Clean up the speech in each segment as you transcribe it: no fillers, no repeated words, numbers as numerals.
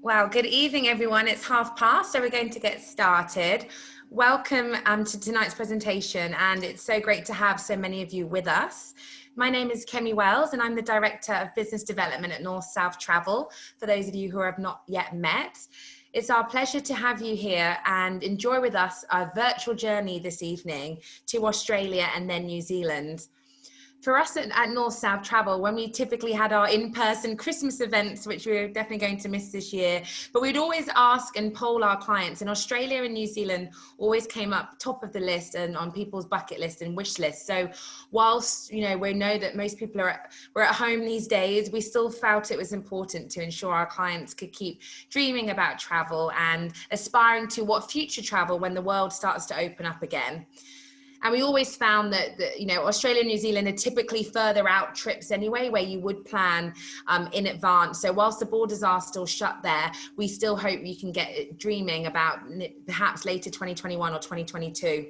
Well, good evening, everyone. It's past, so we're going to get started. Welcome to tonight's presentation, and it's so great to have so many of you with us. My name is Kemi Wells, and I'm the Director of Business Development at North South Travel, for those of you who have not yet met. It's our pleasure to have you here and enjoy with us our virtual journey this evening to Australia and then New Zealand. For us at North South Travel, when we typically had our in-person Christmas events, which we're definitely going to miss this year, but we'd always ask and poll our clients, and Australia and New Zealand always came up top of the list and on people's bucket list and wish list. So whilst, we know that most people we're at home these days, we still felt it was important to ensure our clients could keep dreaming about travel and aspiring to what future travel when the world starts to open up again. And we always found that Australia and New Zealand are typically further out trips anyway, where you would plan in advance. So whilst the borders are still shut there, we still hope you can get dreaming about perhaps later 2021 or 2022.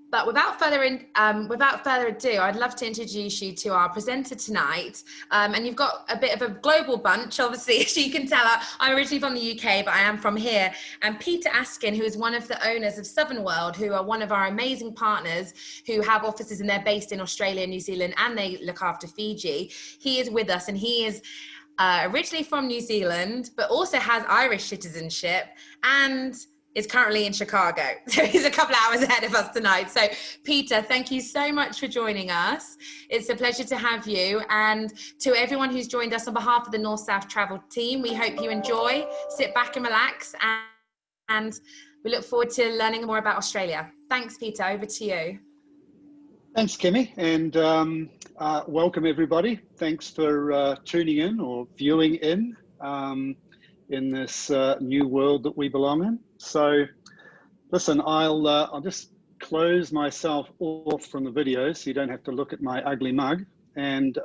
But without further ado, I'd love to introduce you to our presenter tonight. And you've got a bit of a global bunch, obviously, as you can tell. I'm originally from the UK, but I am from here. And Peter Askin, who is one of the owners of Southern World, who are one of our amazing partners who have offices, and they're based in Australia, New Zealand, and they look after Fiji. He is with us, and he is originally from New Zealand, but also has Irish citizenship and is currently in Chicago. So he's a couple of hours ahead of us tonight. So Peter, thank you so much for joining us. It's a pleasure to have you. And to everyone who's joined us on behalf of the North South Travel team, we hope you enjoy, sit back and relax, and we look forward to learning more about Australia. Thanks, Peter, over to you. Thanks, Kemi, and welcome everybody. Thanks for tuning in or viewing in this new world that we belong in. So, listen, I'll just close myself off from the video so you don't have to look at my ugly mug, and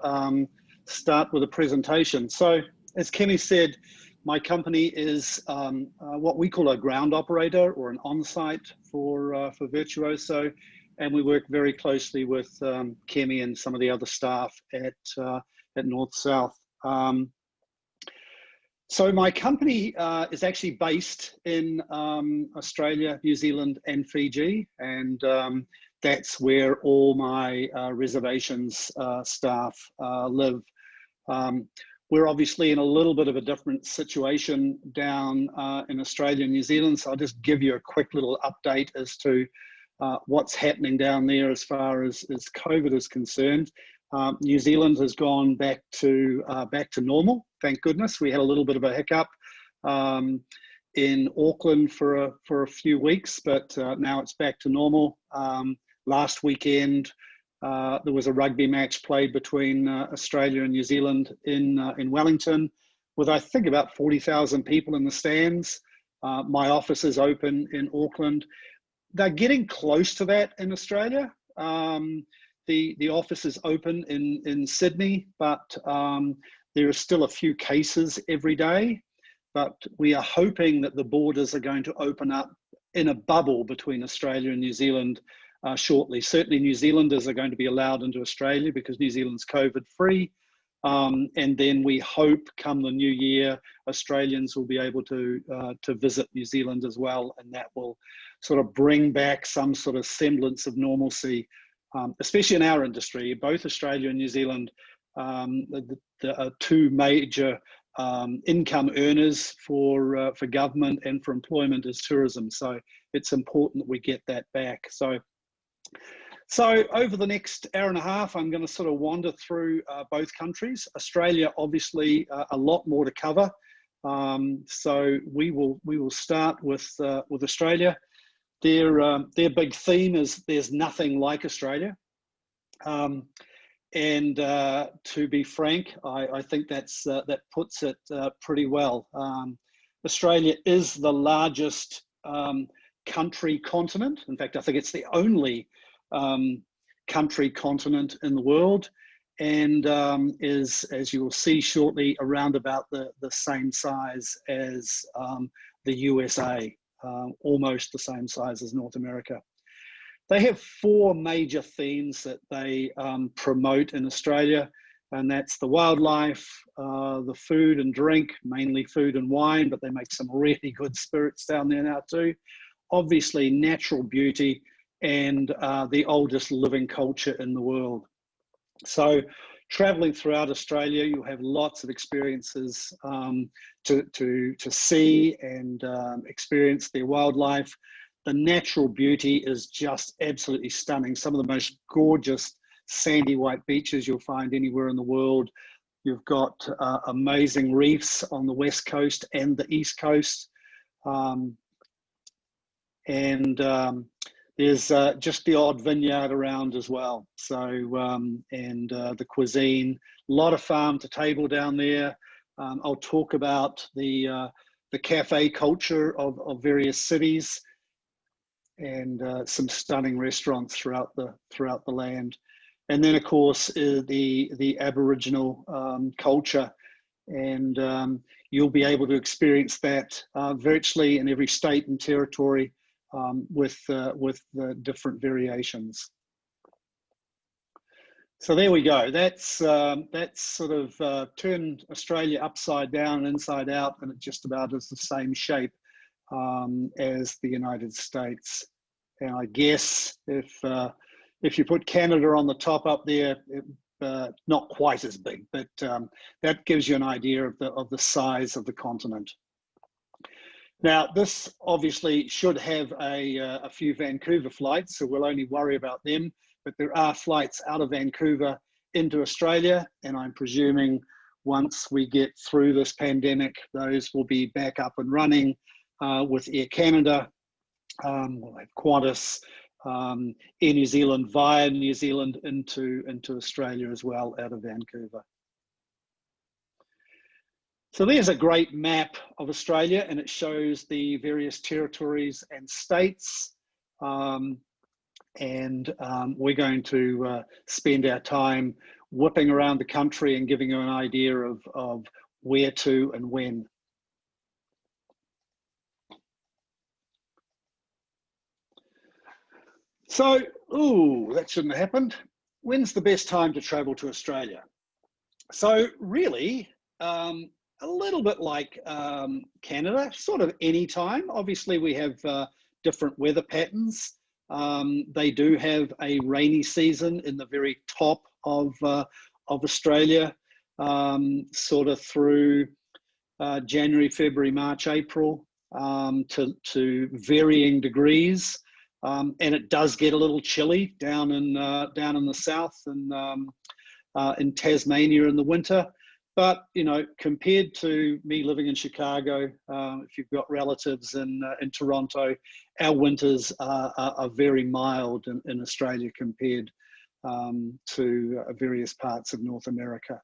start with a presentation. So, as Kemi said, my company is what we call a ground operator or an on-site for Virtuoso, and we work very closely with Kemi and some of the other staff at North South. So my company is actually based in Australia, New Zealand, and Fiji, and that's where all my reservations staff live. We're obviously in a little bit of a different situation down in Australia and New Zealand, so I'll just give you a quick little update as to what's happening down there as far as COVID is concerned. New Zealand has gone back to normal. Thank goodness. We had a little bit of a hiccup in Auckland for a few weeks, but now it's back to normal. Last weekend there was a rugby match played between Australia and New Zealand in Wellington, with I think about 40,000 people in the stands. My office is open in Auckland. They're getting close to that in Australia. The office is open in Sydney, but there are still a few cases every day. But we are hoping that the borders are going to open up in a bubble between Australia and New Zealand shortly. Certainly New Zealanders are going to be allowed into Australia because New Zealand's COVID-free. And then we hope come the new year, Australians will be able to visit New Zealand as well, and that will sort of bring back some sort of semblance of normalcy, especially in our industry. Both Australia and New Zealand are two major income earners for government and for employment is tourism. So it's important that we get that back. So over the next hour and a half, I'm going to sort of wander through both countries. Australia, obviously, a lot more to cover. So we will start with Australia. Their big theme is there's nothing like Australia. And to be frank, I think that puts it pretty well. Australia is the largest country continent. In fact, I think it's the only country continent in the world, and is, as you will see shortly, around about the same size as the USA, almost the same size as North America. They have four major themes that they promote in Australia. and that's the wildlife, the food and drink, mainly food and wine, but they make some really good spirits down there now too. Obviously, natural beauty, and the oldest living culture in the world. So traveling throughout Australia, you'll have lots of experiences to see and experience their wildlife. The natural beauty is just absolutely stunning. Some of the most gorgeous sandy white beaches you'll find anywhere in the world. You've got amazing reefs on the west coast and the east coast. There's just the odd vineyard around as well. So, the cuisine, a lot of farm to table down there. I'll talk about the cafe culture of various cities, and some stunning restaurants throughout the land. And then, of course, the Aboriginal culture, and you'll be able to experience that virtually in every state and territory, with the different variations. So there we go. That's sort of turned Australia upside down and inside out, and it just about is the same shape as the United States. And I guess if you put Canada on the top up there, not quite as big, but that gives you an idea of the size of the continent. Now, this obviously should have a few Vancouver flights, so we'll only worry about them, but there are flights out of Vancouver into Australia, and I'm presuming once we get through this pandemic, those will be back up and running with Air Canada, we'll have Qantas, Air New Zealand via New Zealand into Australia as well out of Vancouver. So there's a great map of Australia, and it shows the various territories and states. We're going to spend our time whipping around the country and giving you an idea of where to and when. So, that shouldn't have happened. When's the best time to travel to Australia? So really, a little bit like Canada, sort of any time. Obviously, we have different weather patterns. They do have a rainy season in the very top of Australia, sort of through January, February, March, April, to varying degrees. And it does get a little chilly down in the south and in Tasmania in the winter. But, you know, compared to me living in Chicago, if you've got relatives in Toronto, our winters are very mild in Australia compared to various parts of North America.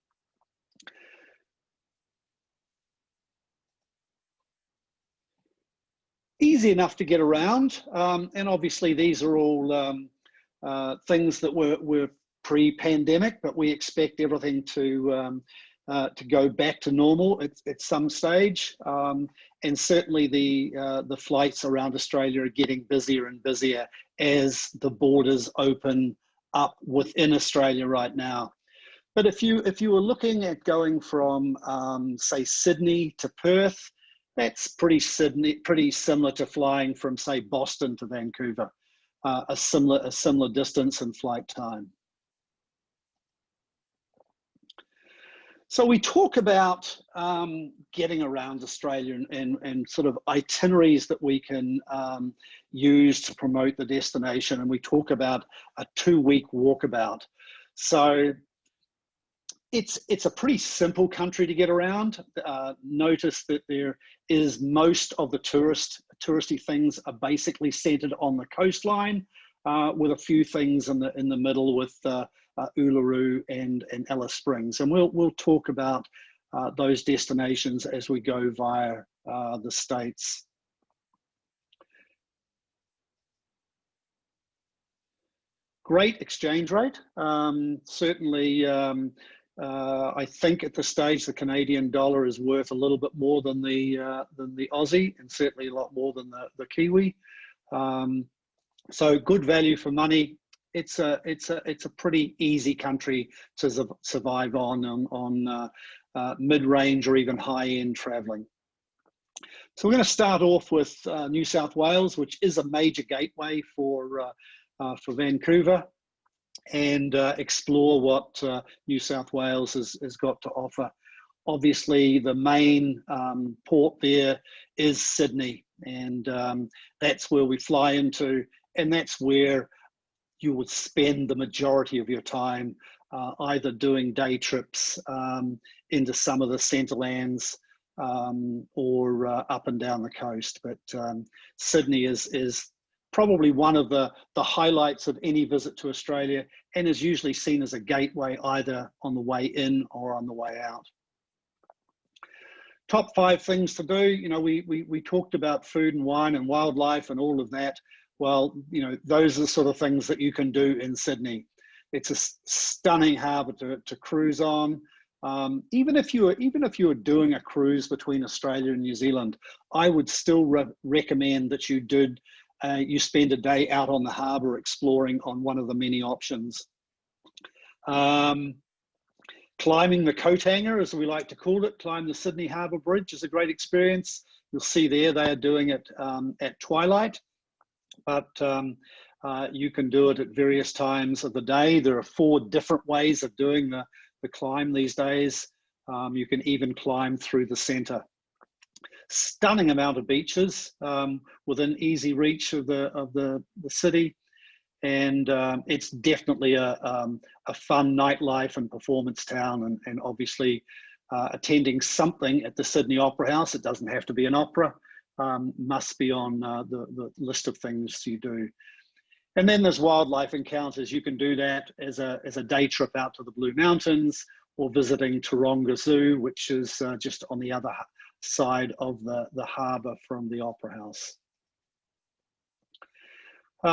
Easy enough to get around, and obviously these are all things that were pre-pandemic, but we expect everything to go back to normal at some stage, and certainly the flights around Australia are getting busier and busier as the borders open up within Australia right now. But if you were looking at going from say Sydney to Perth, that's pretty similar to flying from, say, Boston to Vancouver, a similar distance and flight time. So we talk about getting around Australia and sort of itineraries that we can use to promote the destination, and we talk about a 2-week walkabout. So it's a pretty simple country to get around. Notice that there is most of the touristy things are basically centered on the coastline, with a few things in the middle with Uluru and Alice Springs, and we'll talk about those destinations as we go via the states. Great exchange rate. Certainly, I think at this stage the Canadian dollar is worth a little bit more than the Aussie, and certainly a lot more than the Kiwi. So good value for money it's a pretty easy country to survive on mid-range or even high-end traveling. So we're going to start off with New South Wales, which is a major gateway for Vancouver, and explore what New South Wales has got to offer. Obviously, the main port there is Sydney, and that's where we fly into, and that's where you would spend the majority of your time, either doing day trips into some of the centrelands or up and down the coast. But Sydney is probably one of the highlights of any visit to Australia, and is usually seen as a gateway either on the way in or on the way out. Top 5 things to do. You know, we talked about food and wine and wildlife and all of that. Well, you know, those are the sort of things that you can do in Sydney. It's a stunning harbour to cruise on. Even if you were doing a cruise between Australia and New Zealand, I would still recommend that you spend a day out on the harbour exploring on one of the many options. Climbing the coat hanger, as we like to call it, climb the Sydney Harbour Bridge is a great experience. You'll see there they are doing it at twilight, but you can do it at various times of the day. There are 4 different ways of doing the climb these days. You can even climb through the centre. Stunning amount of beaches within easy reach of the city, and it's definitely a fun nightlife and performance town, and obviously attending something at the Sydney Opera House. It doesn't have to be an opera, must be on the list of things you do. And then there's wildlife encounters. You can do that as a day trip out to the Blue Mountains, or visiting Taronga Zoo, which is just on the other side of the harbour from the Opera House.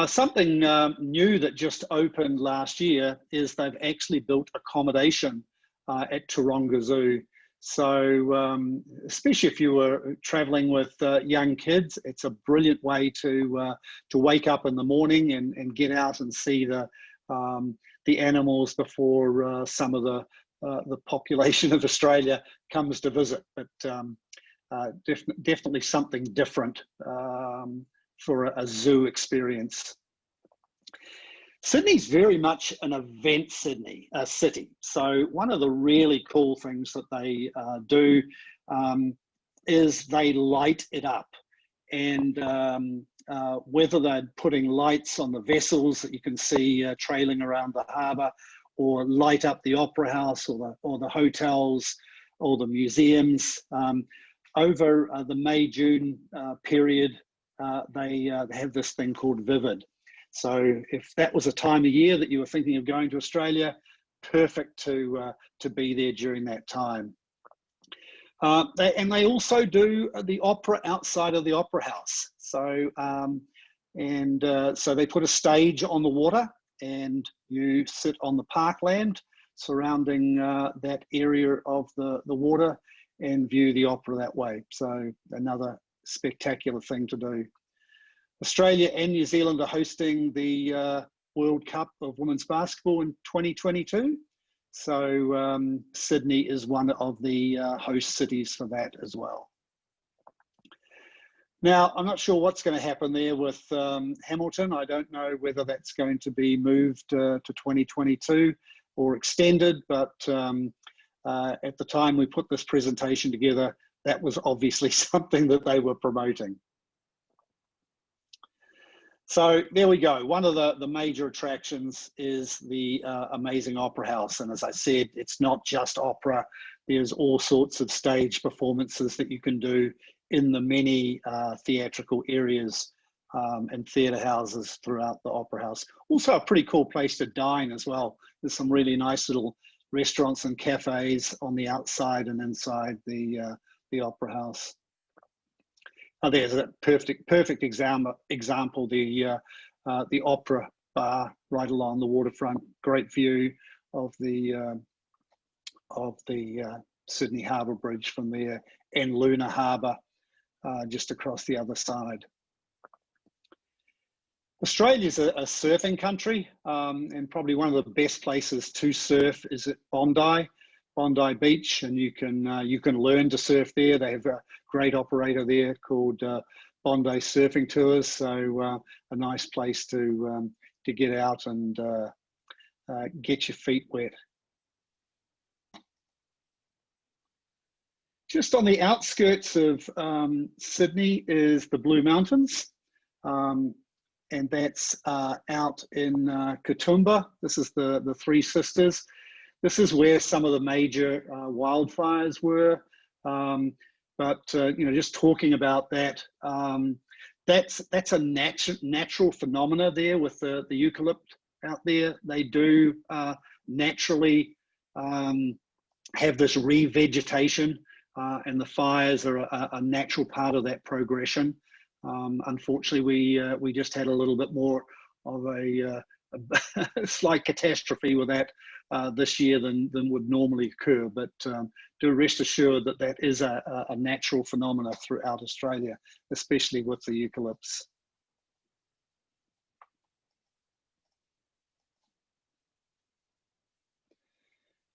Something new that just opened last year is they've actually built accommodation at Taronga Zoo. So especially if you were traveling with young kids, it's a brilliant way to wake up in the morning and get out and see the animals before some of the population of Australia comes to visit. But definitely something different for a zoo experience. Sydney's very much an event city. So one of the really cool things that they do is they light it up. And whether they're putting lights on the vessels that you can see trailing around the harbour, or light up the Opera House or the hotels or the museums, over the May-June period, they have this thing called Vivid. So if that was a time of year that you were thinking of going to Australia, perfect to be there during that time. They also do the opera outside of the Opera House. So so they put a stage on the water, and you sit on the parkland surrounding that area of the water and view the opera that way. So another spectacular thing to do. Australia and New Zealand are hosting the World Cup of Women's Basketball in 2022. So Sydney is one of the host cities for that as well. Now, I'm not sure what's going to happen there with Hamilton. I don't know whether that's going to be moved to 2022 or extended, but at the time we put this presentation together, that was obviously something that they were promoting. So there we go. One of the major attractions is the amazing Opera House. And as I said, it's not just opera. There's all sorts of stage performances that you can do in the many theatrical areas and theatre houses throughout the Opera House. Also a pretty cool place to dine as well. There's some really nice little restaurants and cafes on the outside and inside the Opera House. There's a perfect example, the Opera Bar right along the waterfront. Great view of the Sydney Harbour Bridge from there, and Luna Harbour just across the other side. Australia's a surfing country, and probably one of the best places to surf is at Bondi Beach, and you can learn to surf there. They have a great operator there called Bondi Surfing Tours, so a nice place to get out and get your feet wet. Just on the outskirts of Sydney is the Blue Mountains, and that's out in Katoomba. This is the Three Sisters. This is where some of the major wildfires were. But just talking about that, that's a natural phenomena there with the eucalypt out there. They do naturally have this revegetation, and the fires are a natural part of that progression. Unfortunately, we just had a little bit more of a slight catastrophe with that this year than would normally occur. But do rest assured that that is a natural phenomena throughout Australia, especially with the eucalypts.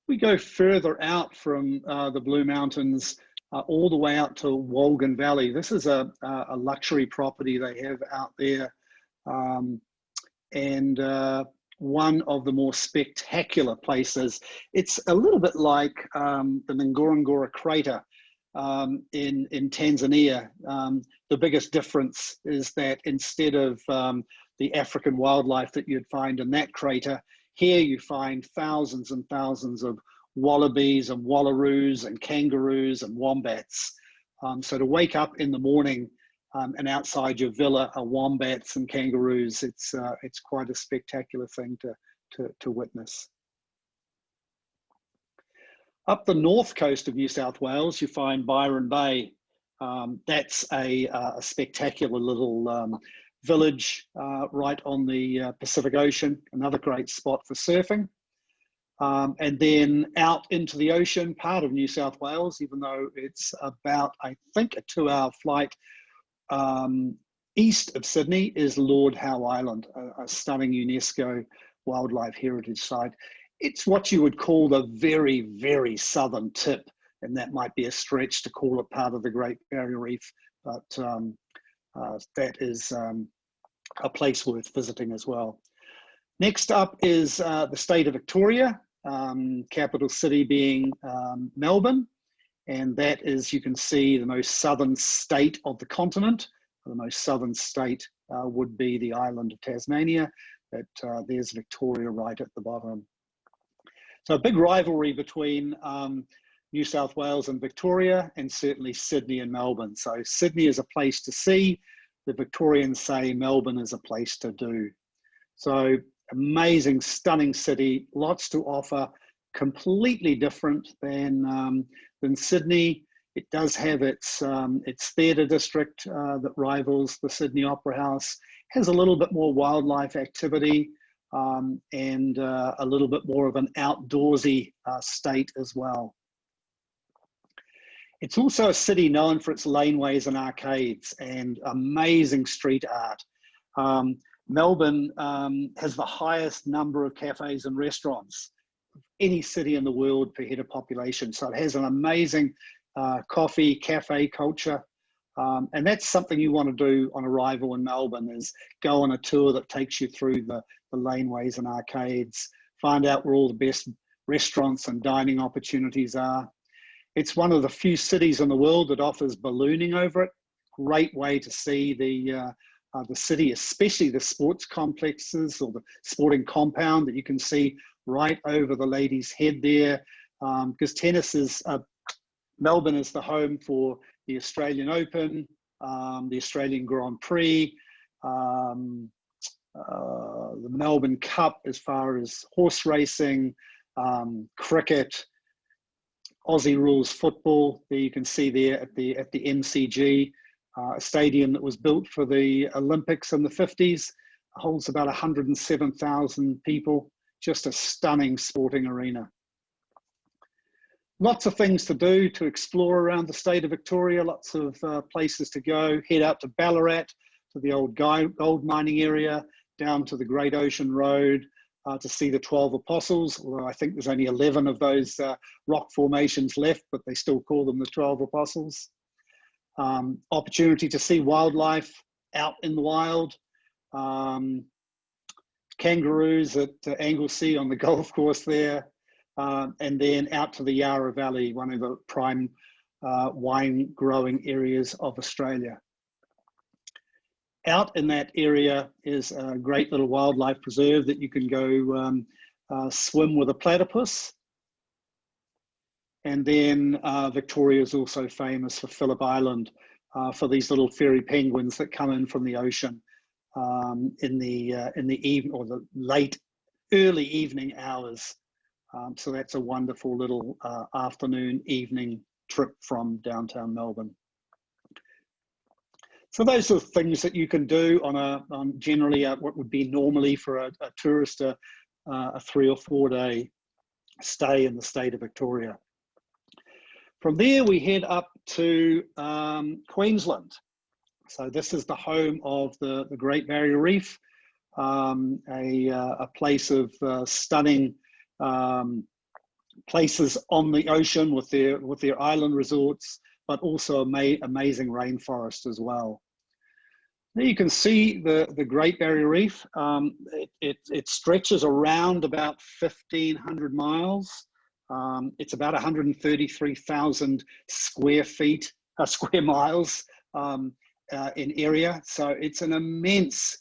We go further out from the Blue Mountains, all the way out to Wolgan Valley. This is a luxury property they have out there, and one of the more spectacular places. It's a little bit like the Ngorongoro crater in Tanzania. The biggest difference is that instead of the African wildlife that you'd find in that crater, here you find thousands and thousands of wallabies and wallaroos and kangaroos and wombats. So to wake up in the morning and outside your villa are wombats and kangaroos, it's quite a spectacular thing to witness. Up the north coast of New South Wales, you find Byron Bay. That's a spectacular little village right on the Pacific Ocean, another great spot for surfing. And then out into the ocean, part of New South Wales, even though it's about, I think, a 2-hour flight east of Sydney, is Lord Howe Island, a stunning UNESCO Wildlife Heritage Site. It's what you would call the very, very southern tip, and that might be a stretch to call it part of the Great Barrier Reef, but that is a place worth visiting as well. Next up is the state of Victoria, capital city being Melbourne, and that is, you can see, the most southern state of the continent. The most southern state would be the island of Tasmania, but there's Victoria right at the bottom. So a big rivalry between New South Wales and Victoria, and certainly Sydney and Melbourne. So Sydney is a place to see. The Victorians say Melbourne is a place to do. So amazing, stunning city, lots to offer, completely different than Sydney. It does have its theatre district that rivals the Sydney Opera House, has a little bit more wildlife activity, and a little bit more of an outdoorsy state as well. It's also a city known for its laneways and arcades and amazing street art. Melbourne has the highest number of cafes and restaurants of any city in the world per head of population. So it has an amazing coffee, cafe culture. And that's something you want to do on arrival in Melbourne, is go on a tour that takes you through the laneways and arcades, find out where all the best restaurants and dining opportunities are. It's one of the few cities in the world that offers ballooning over it. Great way to see the city, especially the sports complexes or the sporting compound that you can see right over the lady's head there. Because tennis is, Melbourne is the home for the Australian Open, the Australian Grand Prix, the Melbourne Cup as far as horse racing, cricket, Aussie rules football. There you can see there at the MCG, a stadium that was built for the Olympics in the 50s, holds about 107,000 people. Just a stunning sporting arena. Lots of things to do, to explore around the state of Victoria, lots of places to go. Head out to Ballarat to the old gold mining area, down to the Great Ocean Road, to see the 12 Apostles, although I think there's only 11 of those rock formations left, but they still call them the 12 Apostles. Opportunity to see wildlife out in the wild, kangaroos at Anglesey on the golf course there, and then out to the Yarra Valley, one of the prime wine growing areas of Australia. Out in that area is a great little wildlife preserve that you can go swim with a platypus. And then Victoria is also famous for Phillip Island, for these little fairy penguins that come in from the ocean in the evening or the early evening hours. So that's a wonderful little afternoon, evening trip from downtown Melbourne. So those are things that you can do on generally what would be normally for a tourist, a 3 or 4 day stay in the state of Victoria. From there, we head up to Queensland. So this is the home of the Great Barrier Reef, a place of stunning places on the ocean with their island resorts, but also amazing rainforest as well. There you can see the Great Barrier Reef. It stretches around about 1,500 miles. It's about 133,000 square miles in area. So it's an immense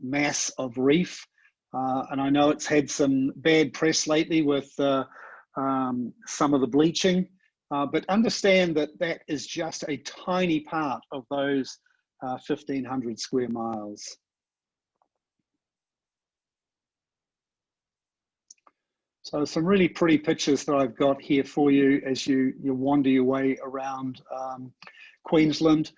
mass of reef. And I know it's had some bad press lately with some of the bleaching. But understand that that is just a tiny part of those 1,500 square miles. So some really pretty pictures that I've got here for you as you wander your way around Queensland.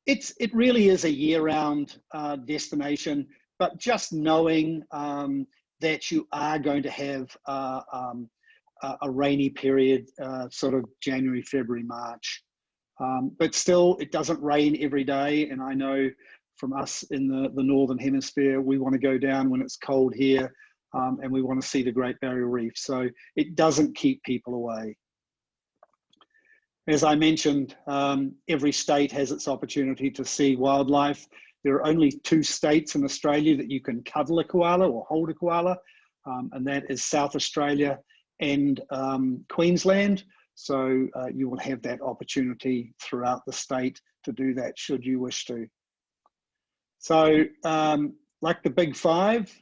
It really is a year-round destination, but just knowing that you are going to have a rainy period, sort of January, February, March. But still, it doesn't rain every day. And I know from us in the Northern Hemisphere, we want to go down when it's cold here, and we want to see the Great Barrier Reef. So it doesn't keep people away. As I mentioned, every state has its opportunity to see wildlife. There are only 2 states in Australia that you can cuddle a koala or hold a koala, and that is South Australia and Queensland. So you will have that opportunity throughout the state to do that should you wish to. So like the big 5,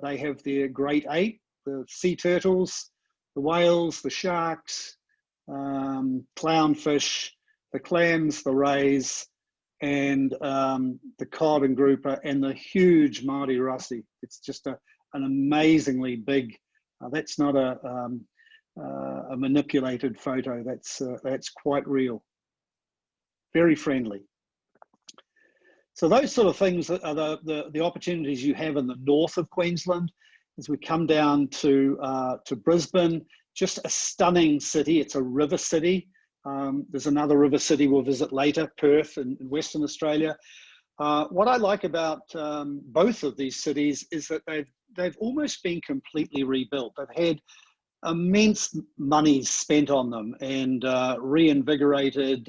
they have their great 8, the sea turtles, the whales, the sharks, clownfish, the clams, the rays, and the cod and grouper, and the huge Māori Rassi. It's just an amazingly big, that's not a manipulated photo, that's quite real. Very friendly. So those sort of things are the opportunities you have in the north of Queensland. As we come down to Brisbane, just a stunning city. It's a river city. There's another river city we'll visit later, Perth in Western Australia. What I like about both of these cities is that they've almost been completely rebuilt. They've had immense money spent on them and reinvigorated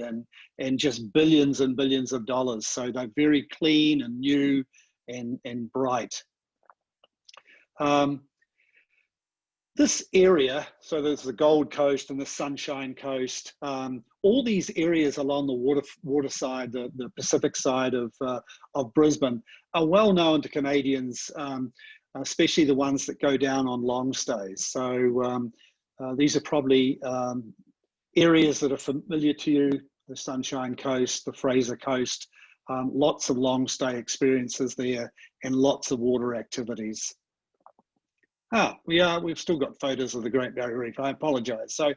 and just billions and billions of dollars. So they're very clean and new and bright. This area, so there's the Gold Coast and the Sunshine Coast, all these areas along the water side, the Pacific side of Brisbane, are well known to Canadians, especially the ones that go down on long stays. So these are probably areas that are familiar to you, the Sunshine Coast, the Fraser Coast, lots of long stay experiences there and lots of water activities. We've still got photos of the Great Barrier Reef. I apologize. So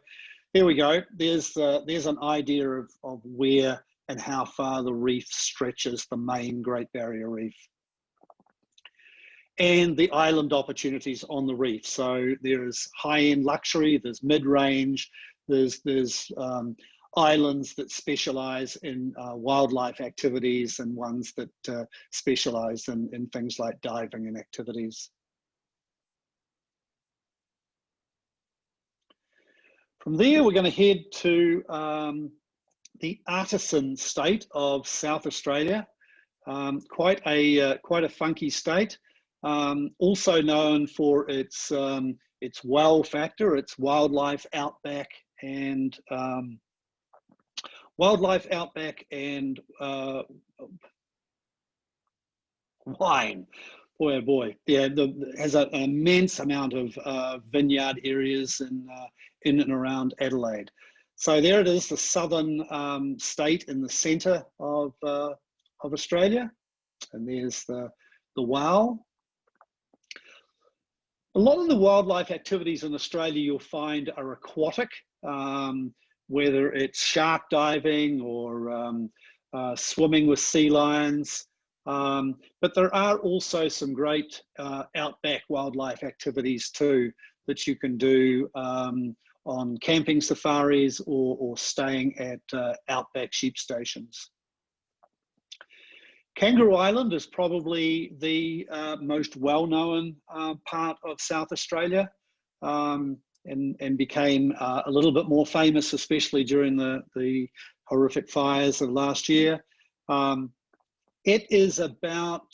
here we go. There's an idea of where and how far the reef stretches, the main Great Barrier Reef. And the island opportunities on the reef. So there is high-end luxury, there's mid-range, there's islands that specialize in wildlife activities and ones that specialize in things like diving and activities. From there, we're going to head to the Artisan state of South Australia. Quite a funky state. Also known for its wow factor, its wildlife outback and wine. Boy, oh boy, yeah, has an immense amount of vineyard areas in and around Adelaide. So there it is, the southern state in the centre of Australia, and there's the wow. A lot of the wildlife activities in Australia you'll find are aquatic, whether it's shark diving or swimming with sea lions. But there are also some great outback wildlife activities too that you can do on camping safaris or staying at outback sheep stations. Kangaroo Island is probably the most well-known part of South Australia, and became a little bit more famous, especially during the horrific fires of last year. It is about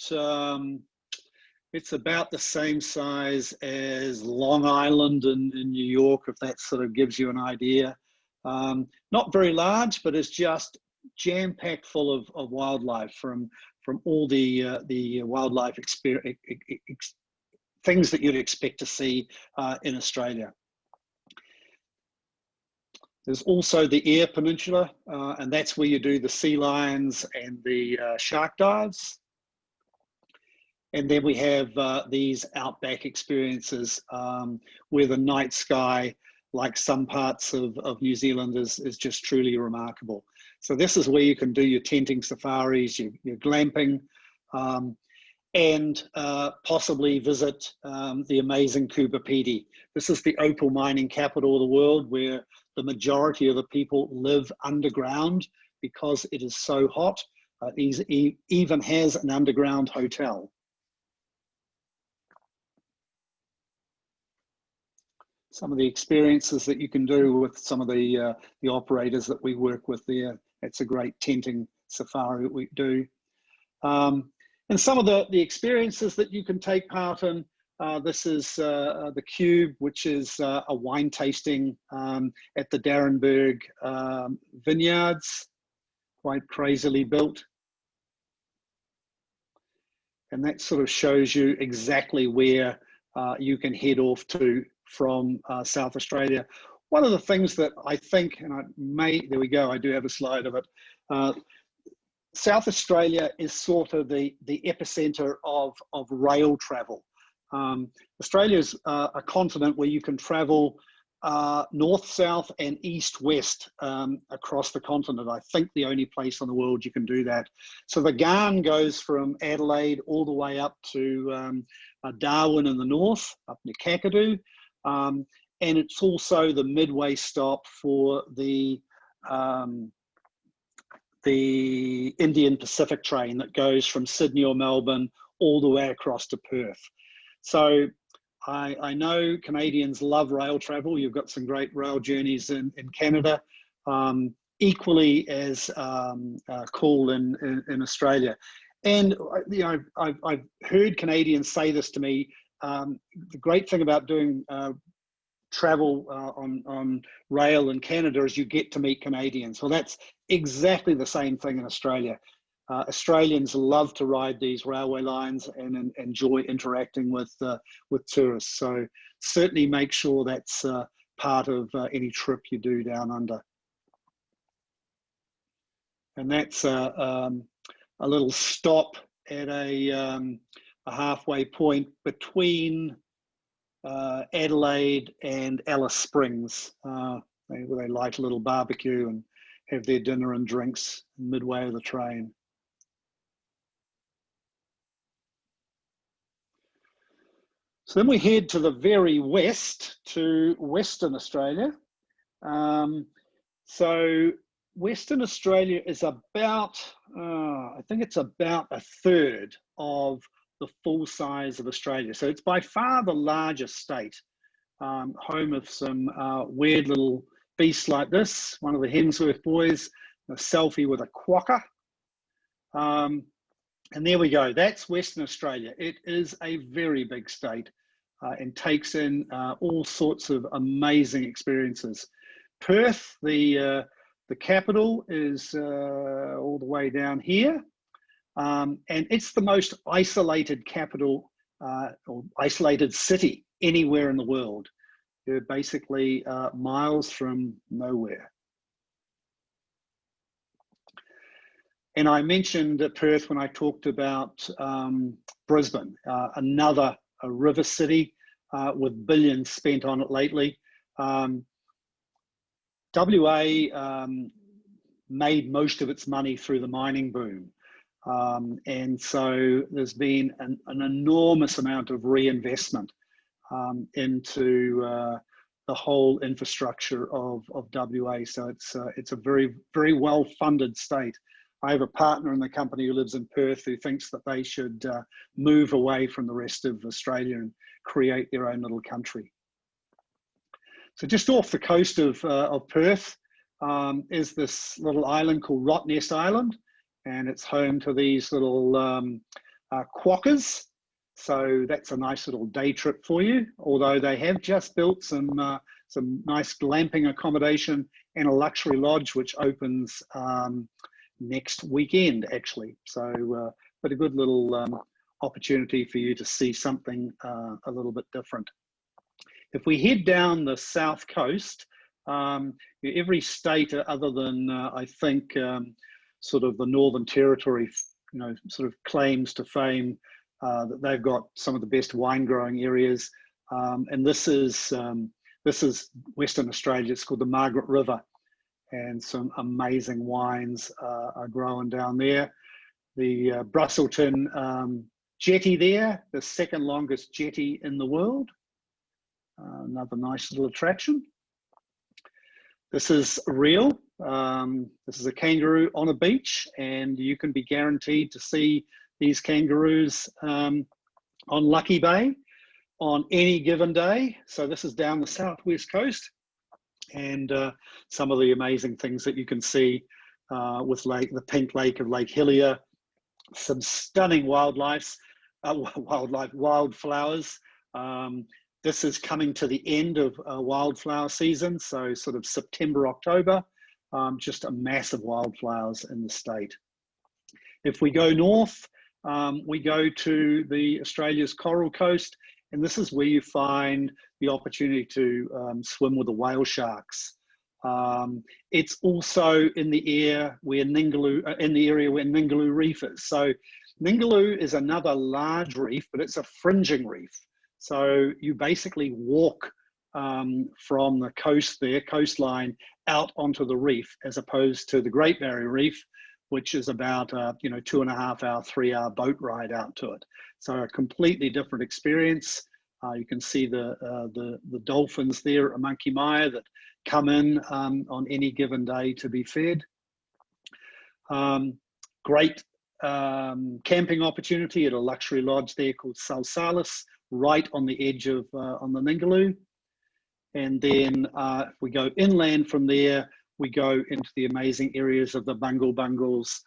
it's about the same size as Long Island in New York, if that sort of gives you an idea. Not very large, but it's just jam-packed full of wildlife from all the wildlife things that you'd expect to see in Australia. There's also the Eyre Peninsula, and that's where you do the sea lions and the shark dives. And then we have these outback experiences where the night sky, like some parts of New Zealand, is just truly remarkable. So this is where you can do your tenting safaris, your glamping, and possibly visit the amazing Coober Pedy. This is the opal mining capital of the world, where the majority of the people live underground because it is so hot. It even has an underground hotel. Some of the experiences that you can do with some of the operators that we work with there. It's a great tenting safari that we do. And some of the experiences that you can take part in, this is the Cube, which is a wine tasting at the Darrenberg vineyards, quite crazily built. And that sort of shows you exactly where you can head off to from South Australia. One of the things that I think, and there we go, I do have a slide of it. South Australia is sort of the epicenter of rail travel. Australia is a continent where you can travel north, south, and east, west across the continent. I think the only place in the world you can do that. So the Garn goes from Adelaide all the way up to Darwin in the north, up near Kakadu. And it's also the midway stop for the Indian Pacific train that goes from Sydney or Melbourne all the way across to Perth. So I know Canadians love rail travel. You've got some great rail journeys in Canada, equally as cool in Australia. And you know, I've heard Canadians say this to me. The great thing about doing travel on rail in Canada is you get to meet Canadians. Well, that's exactly the same thing in Australia. Australians love to ride these railway lines and enjoy interacting with tourists. So certainly make sure that's part of any trip you do down under. And that's a little stop at a halfway point between Adelaide and Alice Springs, where they light a little barbecue and have their dinner and drinks midway of the train. So then we head to the very west, to Western Australia. So Western Australia is about, I think it's about a third of the full size of Australia. So it's by far the largest state, home of some weird little beasts like this. One of the Hemsworth boys, a selfie with a quokka. And there we go, that's Western Australia. It is a very big state and takes in all sorts of amazing experiences. Perth, the capital, is all the way down here. And it's the most isolated capital or isolated city anywhere in the world. You're basically miles from nowhere. And I mentioned Perth when I talked about Brisbane, another river city with billions spent on it lately. WA made most of its money through the mining boom. And so there's been an enormous amount of reinvestment into the whole infrastructure of WA. So it's a very, very well-funded state. I have a partner in the company who lives in Perth who thinks that they should move away from the rest of Australia and create their own little country. So just off the coast of Perth is this little island called Rottnest Island, and it's home to these little quokkas. So that's a nice little day trip for you, although they have just built some nice glamping accommodation and a luxury lodge, which opens next weekend, actually. So, but a good little opportunity for you to see something a little bit different. If we head down the south coast, every state other than I think sort of the Northern Territory, you know, sort of claims to fame that they've got some of the best wine growing areas, and this is Western Australia. It's called the Margaret River, and some amazing wines are growing down there. The Brusselton jetty there, the second longest jetty in the world. Another nice little attraction. This is real. This is a kangaroo on a beach, and you can be guaranteed to see these kangaroos on Lucky Bay on any given day. So this is down the southwest coast, and some of the amazing things that you can see with the pink lake of Lake Hillier, some stunning wildflowers. This is coming to the end of wildflower season, so sort of September, October, just a massive wildflowers in the state. If we go north, we go to Australia's Coral Coast, and this is where you find the opportunity to swim with the whale sharks. It's also in the area where Ningaloo Reef is. So Ningaloo is another large reef, but it's a fringing reef. So you basically walk from the coastline out onto the reef, as opposed to the Great Barrier Reef, which is about 2.5 hour, 3 hour boat ride out to it. So a completely different experience. You can see the dolphins there at Monkey Mia that come in on any given day to be fed. Great camping opportunity at a luxury lodge there called Salsalis, right on the edge of on the Ningaloo. And then if we go inland from there, we go into the amazing areas of the Bungle Bungles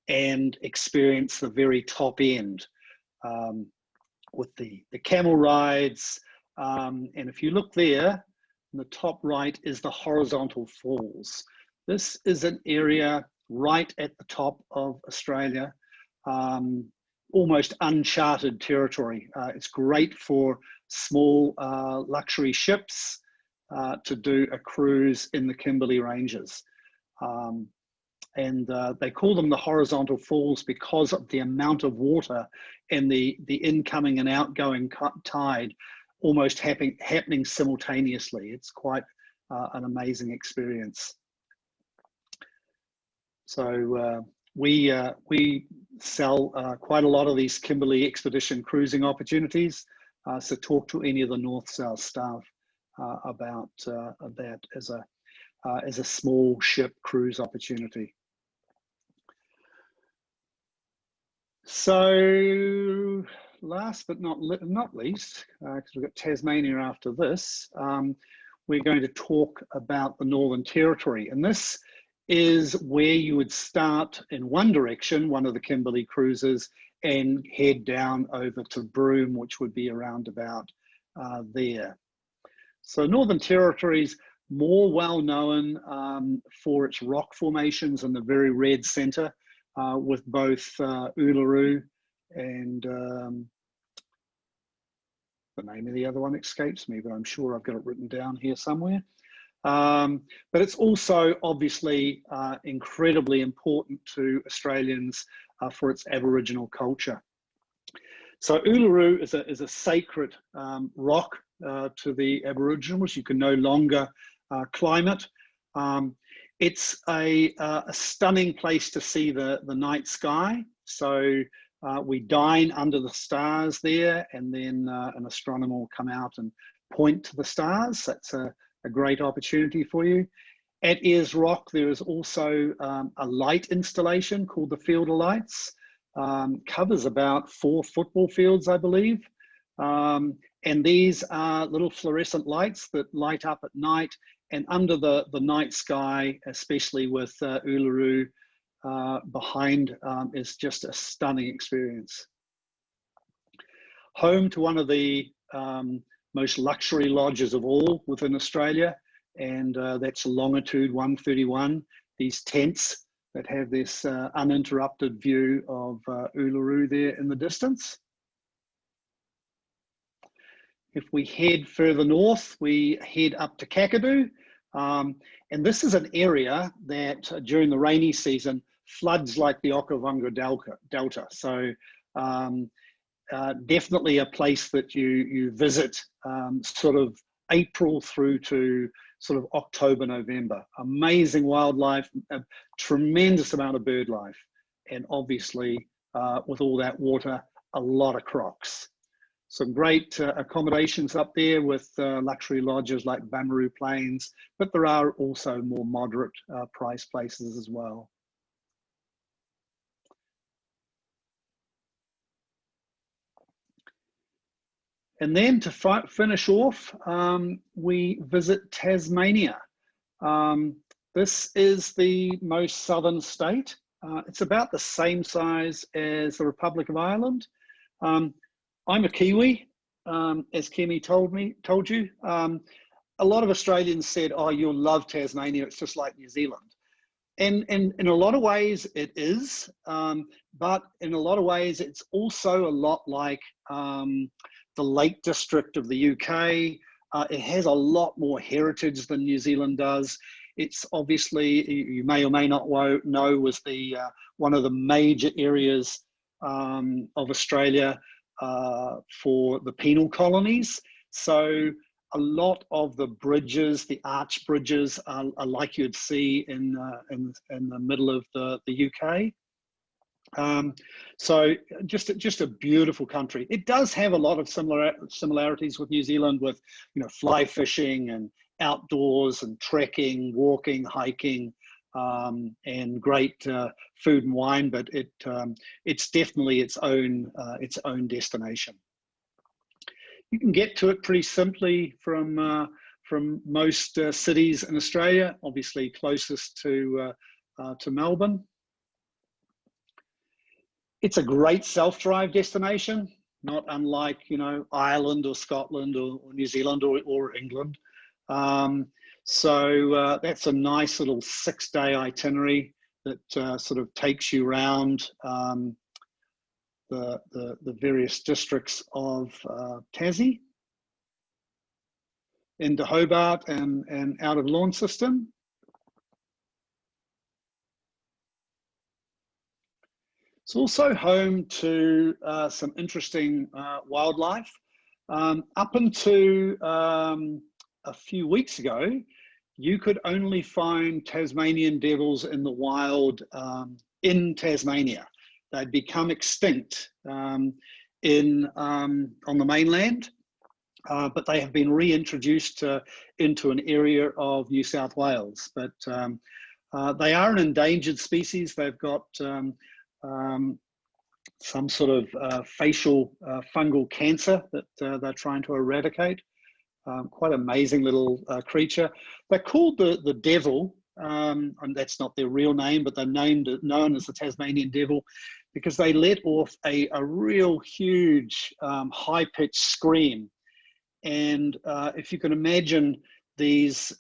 and experience the very top end with the camel rides. And if you look there, in the top right is the Horizontal Falls. This is an area right at the top of Australia, almost uncharted territory. It's great for small luxury ships to do a cruise in the Kimberley Ranges. And they call them the Horizontal Falls because of the amount of water and the incoming and outgoing tide almost happening simultaneously. It's quite an amazing experience. So we sell quite a lot of these Kimberley expedition cruising opportunities. So talk to any of the North South staff about that as as a small ship cruise opportunity. So last but not least, because we've got Tasmania after this, we're going to talk about the Northern Territory. And this is where you would start in one direction, one of the Kimberley cruises, and head down over to Broome, which would be around about there. So Northern Territory's more well known for its rock formations in the very red centre, with both Uluru and the name of the other one escapes me, but I'm sure I've got it written down here somewhere. But it's also obviously incredibly important to Australians for its Aboriginal culture. So Uluru is a sacred rock to the Aboriginals. You can no longer climb it. It's a stunning place to see the night sky. So we dine under the stars there, and then an astronomer will come out and point to the stars. That's a great opportunity for you. At Ayers Rock, there is also a light installation called the Field of Lights. Covers about 4 football fields, I believe. And these are little fluorescent lights that light up at night, and under the night sky, especially with Uluru behind, is just a stunning experience. Home to one of the most luxury lodges of all within Australia, and that's Longitude 131, these tents that have this uninterrupted view of Uluru there in the distance. If we head further north, we head up to Kakadu, and this is an area that during the rainy season floods like the Okavango Delta. So definitely a place that you visit sort of April through to sort of October, November. Amazing wildlife, a tremendous amount of bird life, and obviously with all that water, a lot of crocs. Some great accommodations up there with luxury lodges like Bamaru Plains, but there are also more moderate price places as well. And then to finish off, we visit Tasmania. This is the most southern state. It's about the same size as the Republic of Ireland. I'm a Kiwi, as Kemi told you. A lot of Australians said, oh, you'll love Tasmania, it's just like New Zealand. And in a lot of ways it is, but in a lot of ways it's also a lot like the Lake District of the UK. It has a lot more heritage than New Zealand does. It's obviously, you may or may not know, was the one of the major areas of Australia for the penal colonies. So a lot of the bridges, the arch bridges, are like you'd see in the middle of the UK. So just a beautiful country. It does have a lot of similarities with New Zealand, with fly fishing and outdoors and trekking, walking, hiking, and great food and wine. But it's definitely its own destination. You can get to it pretty simply from most cities in Australia. Obviously, closest to Melbourne. It's a great self-drive destination, not unlike Ireland or Scotland or New Zealand or England. So that's a nice little 6-day itinerary that sort of takes you around the various districts of Tassie, into Hobart and out of Launceston. It's also home to some interesting wildlife. Up until a few weeks ago, you could only find Tasmanian devils in the wild in Tasmania. They'd become extinct on the mainland. but they have been reintroduced into an area of New South Wales. But they are an endangered species. They've got some sort of facial fungal cancer that they're trying to eradicate. Quite amazing little creature. They're called the devil, and that's not their real name, but they're known as the Tasmanian devil because they let off a real huge high-pitched scream. And if you can imagine these,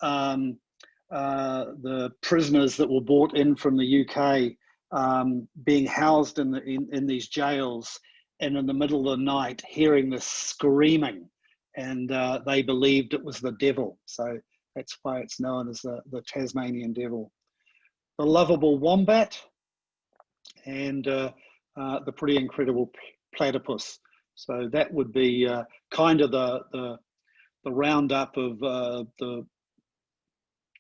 the prisoners that were brought in from the UK being housed in these jails, and in the middle of the night hearing this screaming, and they believed it was the devil. So that's why it's known as the Tasmanian devil. The lovable wombat, and the pretty incredible platypus. So that would be kind of the roundup of the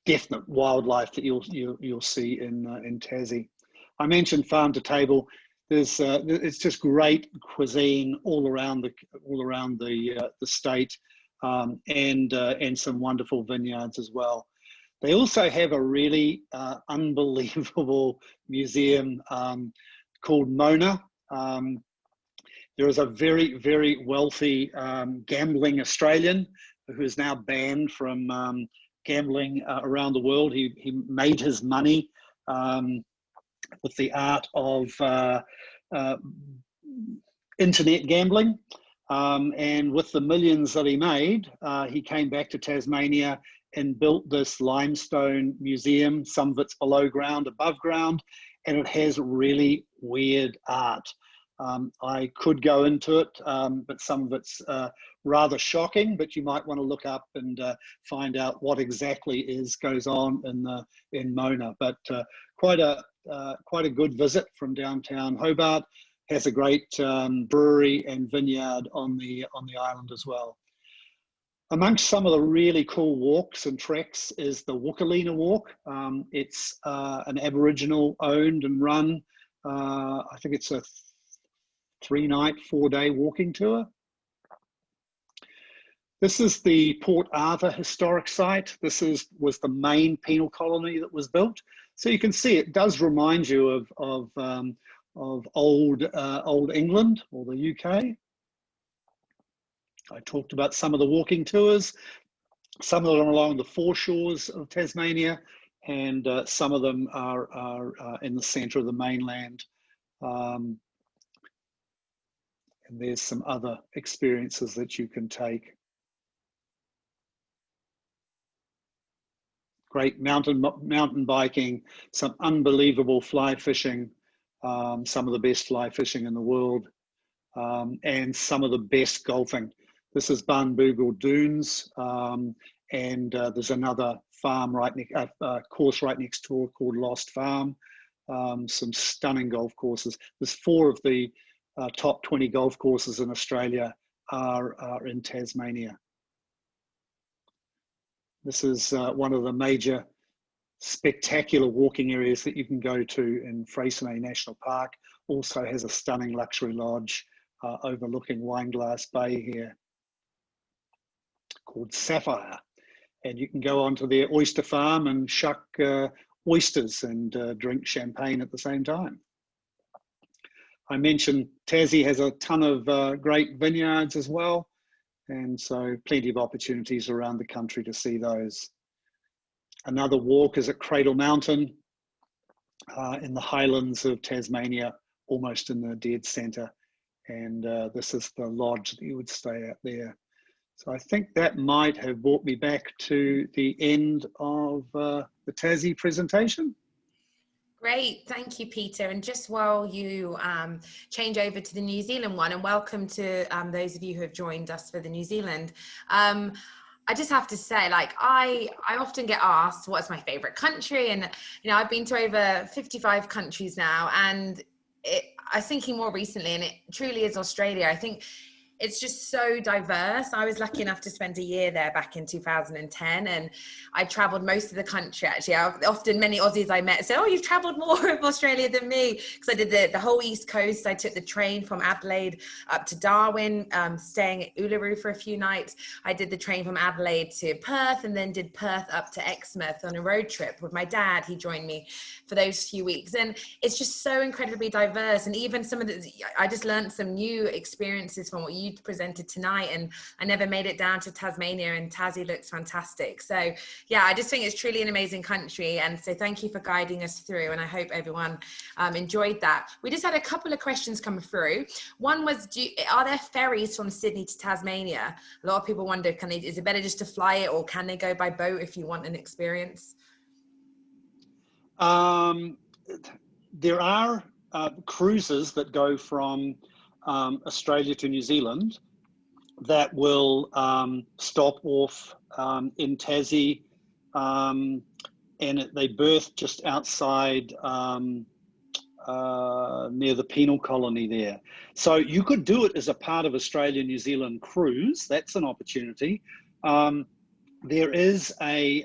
definite wildlife that you'll see in Tassie. I mentioned farm to table. There's it's just great cuisine all around the state, and some wonderful vineyards as well. They also have a really unbelievable museum called Mona. There is a very, very wealthy gambling Australian who is now banned from gambling around the world. He made his money with the art of internet gambling. And with the millions that he made, he came back to Tasmania and built this limestone museum. Some of it's below ground, above ground, and it has really weird art. I could go into it, but some of it's rather shocking, but you might want to look up and find out what exactly goes on in Mona. But quite a good visit from downtown Hobart. Has a great brewery and vineyard on the island as well. Amongst some of the really cool walks and treks is the Wookalina Walk. It's an Aboriginal owned and run, I think it's a 3-night, 4-day walking tour. This is the Port Arthur historic site. This was the main penal colony that was built. So you can see it does remind you of old England or the UK. I talked about some of the walking tours. Some of them are along the foreshores of Tasmania, and some of them are in the centre of the mainland. And there's some other experiences that you can take. Great mountain biking, some unbelievable fly fishing, some of the best fly fishing in the world, and some of the best golfing. This is Barnbougle Dunes, and there's another farm course right next door called Lost Farm. Some stunning golf courses. There's 4 of the top 20 golf courses in Australia are in Tasmania. This is one of the major spectacular walking areas that you can go to in Freycinet National Park. Also has a stunning luxury lodge overlooking Wineglass Bay here called Sapphire. And you can go onto their oyster farm and shuck oysters and drink champagne at the same time. I mentioned Tassie has a ton of great vineyards as well. And so plenty of opportunities around the country to see those. Another walk is at Cradle Mountain in the highlands of Tasmania, almost in the dead centre. And this is the lodge that you would stay at there. So I think that might have brought me back to the end of the Tassie presentation. Great, thank you, Peter. And just while you change over to the New Zealand one, and welcome to those of you who have joined us for the New Zealand. I just have to say, like, I often get asked what's my favorite country, and I've been to over 55 countries now, and I was thinking more recently, and it truly is Australia. I think It's just so diverse. I was lucky enough to spend a year there back in 2010, and I traveled most of the country. Actually, often many Aussies I met say, "Oh, you've traveled more of Australia than me," because I did the whole East Coast. I took the train from Adelaide up to Darwin, staying at Uluru for a few nights. I did the train from Adelaide to Perth, and then did Perth up to Exmouth on a road trip with my dad. He joined me for those few weeks, and it's just so incredibly diverse. And even some of the, I just learned some new experiences from what you presented tonight, and I never made it down to Tasmania, and Tassie looks fantastic. So yeah, I just think it's truly an amazing country, and so thank you for guiding us through, and I hope everyone enjoyed that. We just had a couple of questions come through. One was, are there ferries from Sydney to Tasmania? A lot of people wonder, is it better just to fly it, or can they go by boat if you want an experience? There are cruises that go from Australia to New Zealand that will stop off in Tassie, and they berth just outside near the penal colony there. So you could do it as a part of Australia-New Zealand cruise. That's an opportunity. There is a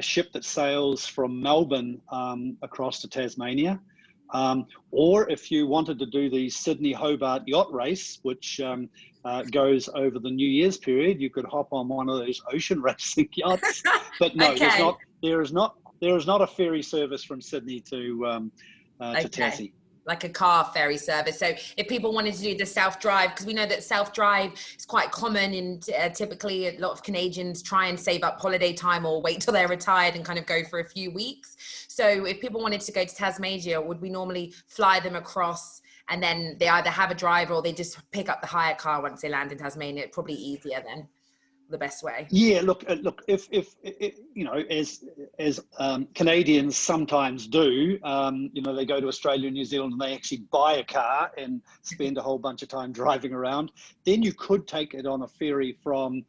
ship that sails from Melbourne across to Tasmania. Or if you wanted to do the Sydney Hobart yacht race, which goes over the New Year's period, you could hop on one of those ocean racing yachts. But no, Okay. there is not a ferry service from Sydney to Tassie. Like a car ferry service. So if people wanted to do the self-drive, because we know that self-drive is quite common, and typically a lot of Canadians try and save up holiday time or wait till they're retired and kind of go for a few weeks. So if people wanted to go to Tasmania, would we normally fly them across, and then they either have a driver or they just pick up the hire car once they land in Tasmania? It's probably easier then, the best way. Yeah, look. If you know, as Canadians sometimes do, they go to Australia and New Zealand and they actually buy a car and spend a whole bunch of time driving around. Then you could take it on a ferry from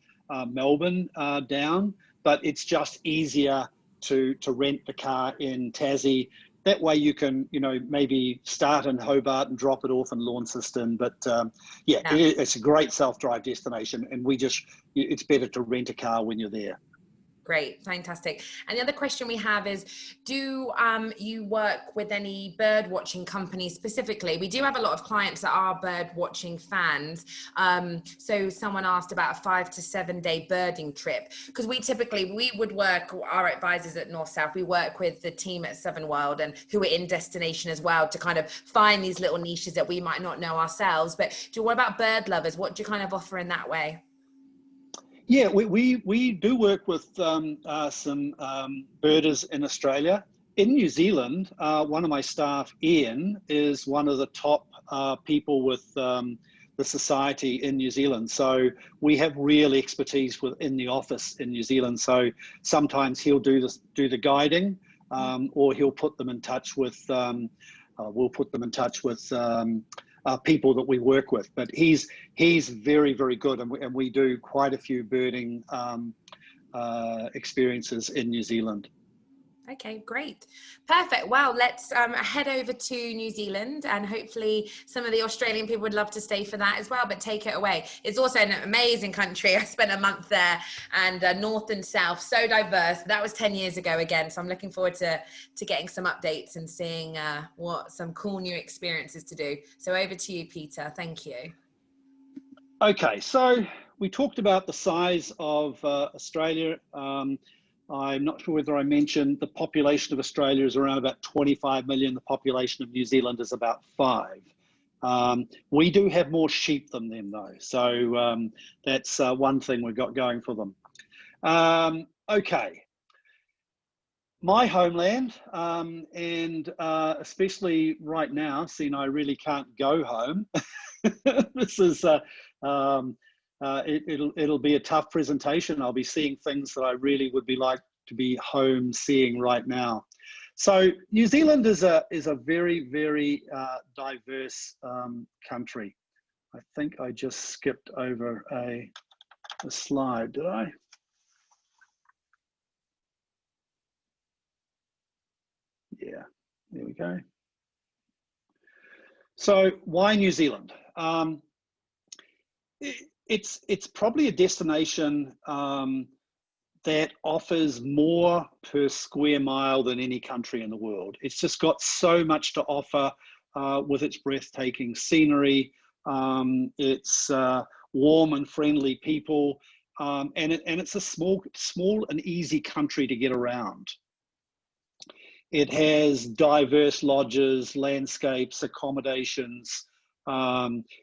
Melbourne down, but it's just easier to rent the car in Tassie. That way you can, maybe start in Hobart and drop it off in Launceston. But it's a great self-drive destination, and it's better to rent a car when you're there. Great, fantastic. And the other question we have is, do you work with any bird watching companies specifically? We do have a lot of clients that are bird watching fans. So someone asked about a 5 to 7 day birding trip, because we would work, our advisors at North South, we work with the team at Southern World and who are in destination as well, to kind of find these little niches that we might not know ourselves. But what about bird lovers? What do you kind of offer in that way? Yeah, we do work with some birders in Australia. In New Zealand, one of my staff, Ian, is one of the top people with the society in New Zealand. So we have real expertise within the office in New Zealand. So sometimes he'll do the guiding, or he'll put them in touch with. We'll put them in touch with. People that we work with, but he's very, very good, and we do quite a few birding experiences in New Zealand. Okay, great. Perfect. Well, let's head over to New Zealand, and hopefully some of the Australian people would love to stay for that as well, but take it away. It's also an amazing country. I spent a month there, and north and south, so diverse. That was 10 years ago again, so I'm looking forward to getting some updates and seeing what some cool new experiences to do. So over to you, Peter. Thank you. Okay, so we talked about the size of Australia. I'm not sure whether I mentioned the population of Australia is around about 25 million. The population of New Zealand is about 5. We do have more sheep than them, though. So that's one thing we've got going for them. Okay. My homeland, and especially right now, seeing I really can't go home, this is... it'll be a tough presentation. I'll be seeing things that I really would be like to be home seeing right now. So New Zealand is a very, very diverse country. I think I just skipped over a slide, did I? Yeah, there we go. So why New Zealand? it's probably a destination that offers more per square mile than any country in the world. It's just got so much to offer with its breathtaking scenery, its warm and friendly people, and it's a small and easy country to get around. It has diverse lodges, landscapes, accommodations.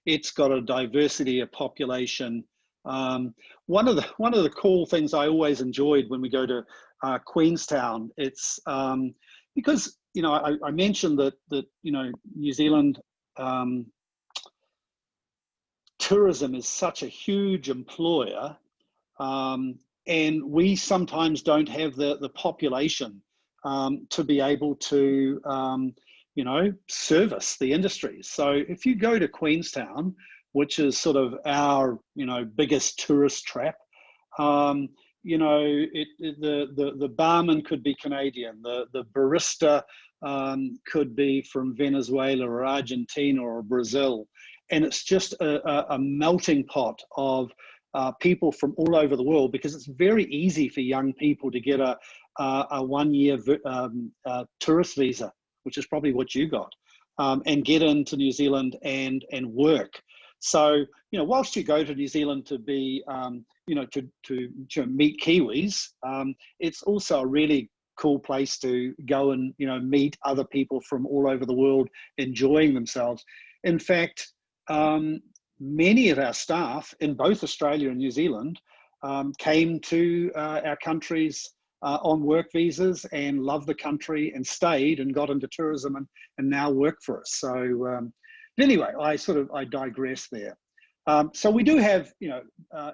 It's got a diversity of population. One of the cool things I always enjoyed when we go to Queenstown, it's because I mentioned that New Zealand tourism is such a huge employer, and we sometimes don't have the population to be able to service the industries. So if you go to Queenstown, which is sort of our biggest tourist trap, the barman could be Canadian, the barista could be from Venezuela or Argentina or Brazil, and it's just a melting pot of people from all over the world, because it's very easy for young people to get a 1-year tourist visa, which is probably what you got, and get into New Zealand and work. So, whilst you go to New Zealand to be, to meet Kiwis, it's also a really cool place to go and, meet other people from all over the world enjoying themselves. In fact, many of our staff in both Australia and New Zealand came to our countries on work visas and loved the country and stayed and got into tourism and now work for us. So anyway, I digress there. So we do have,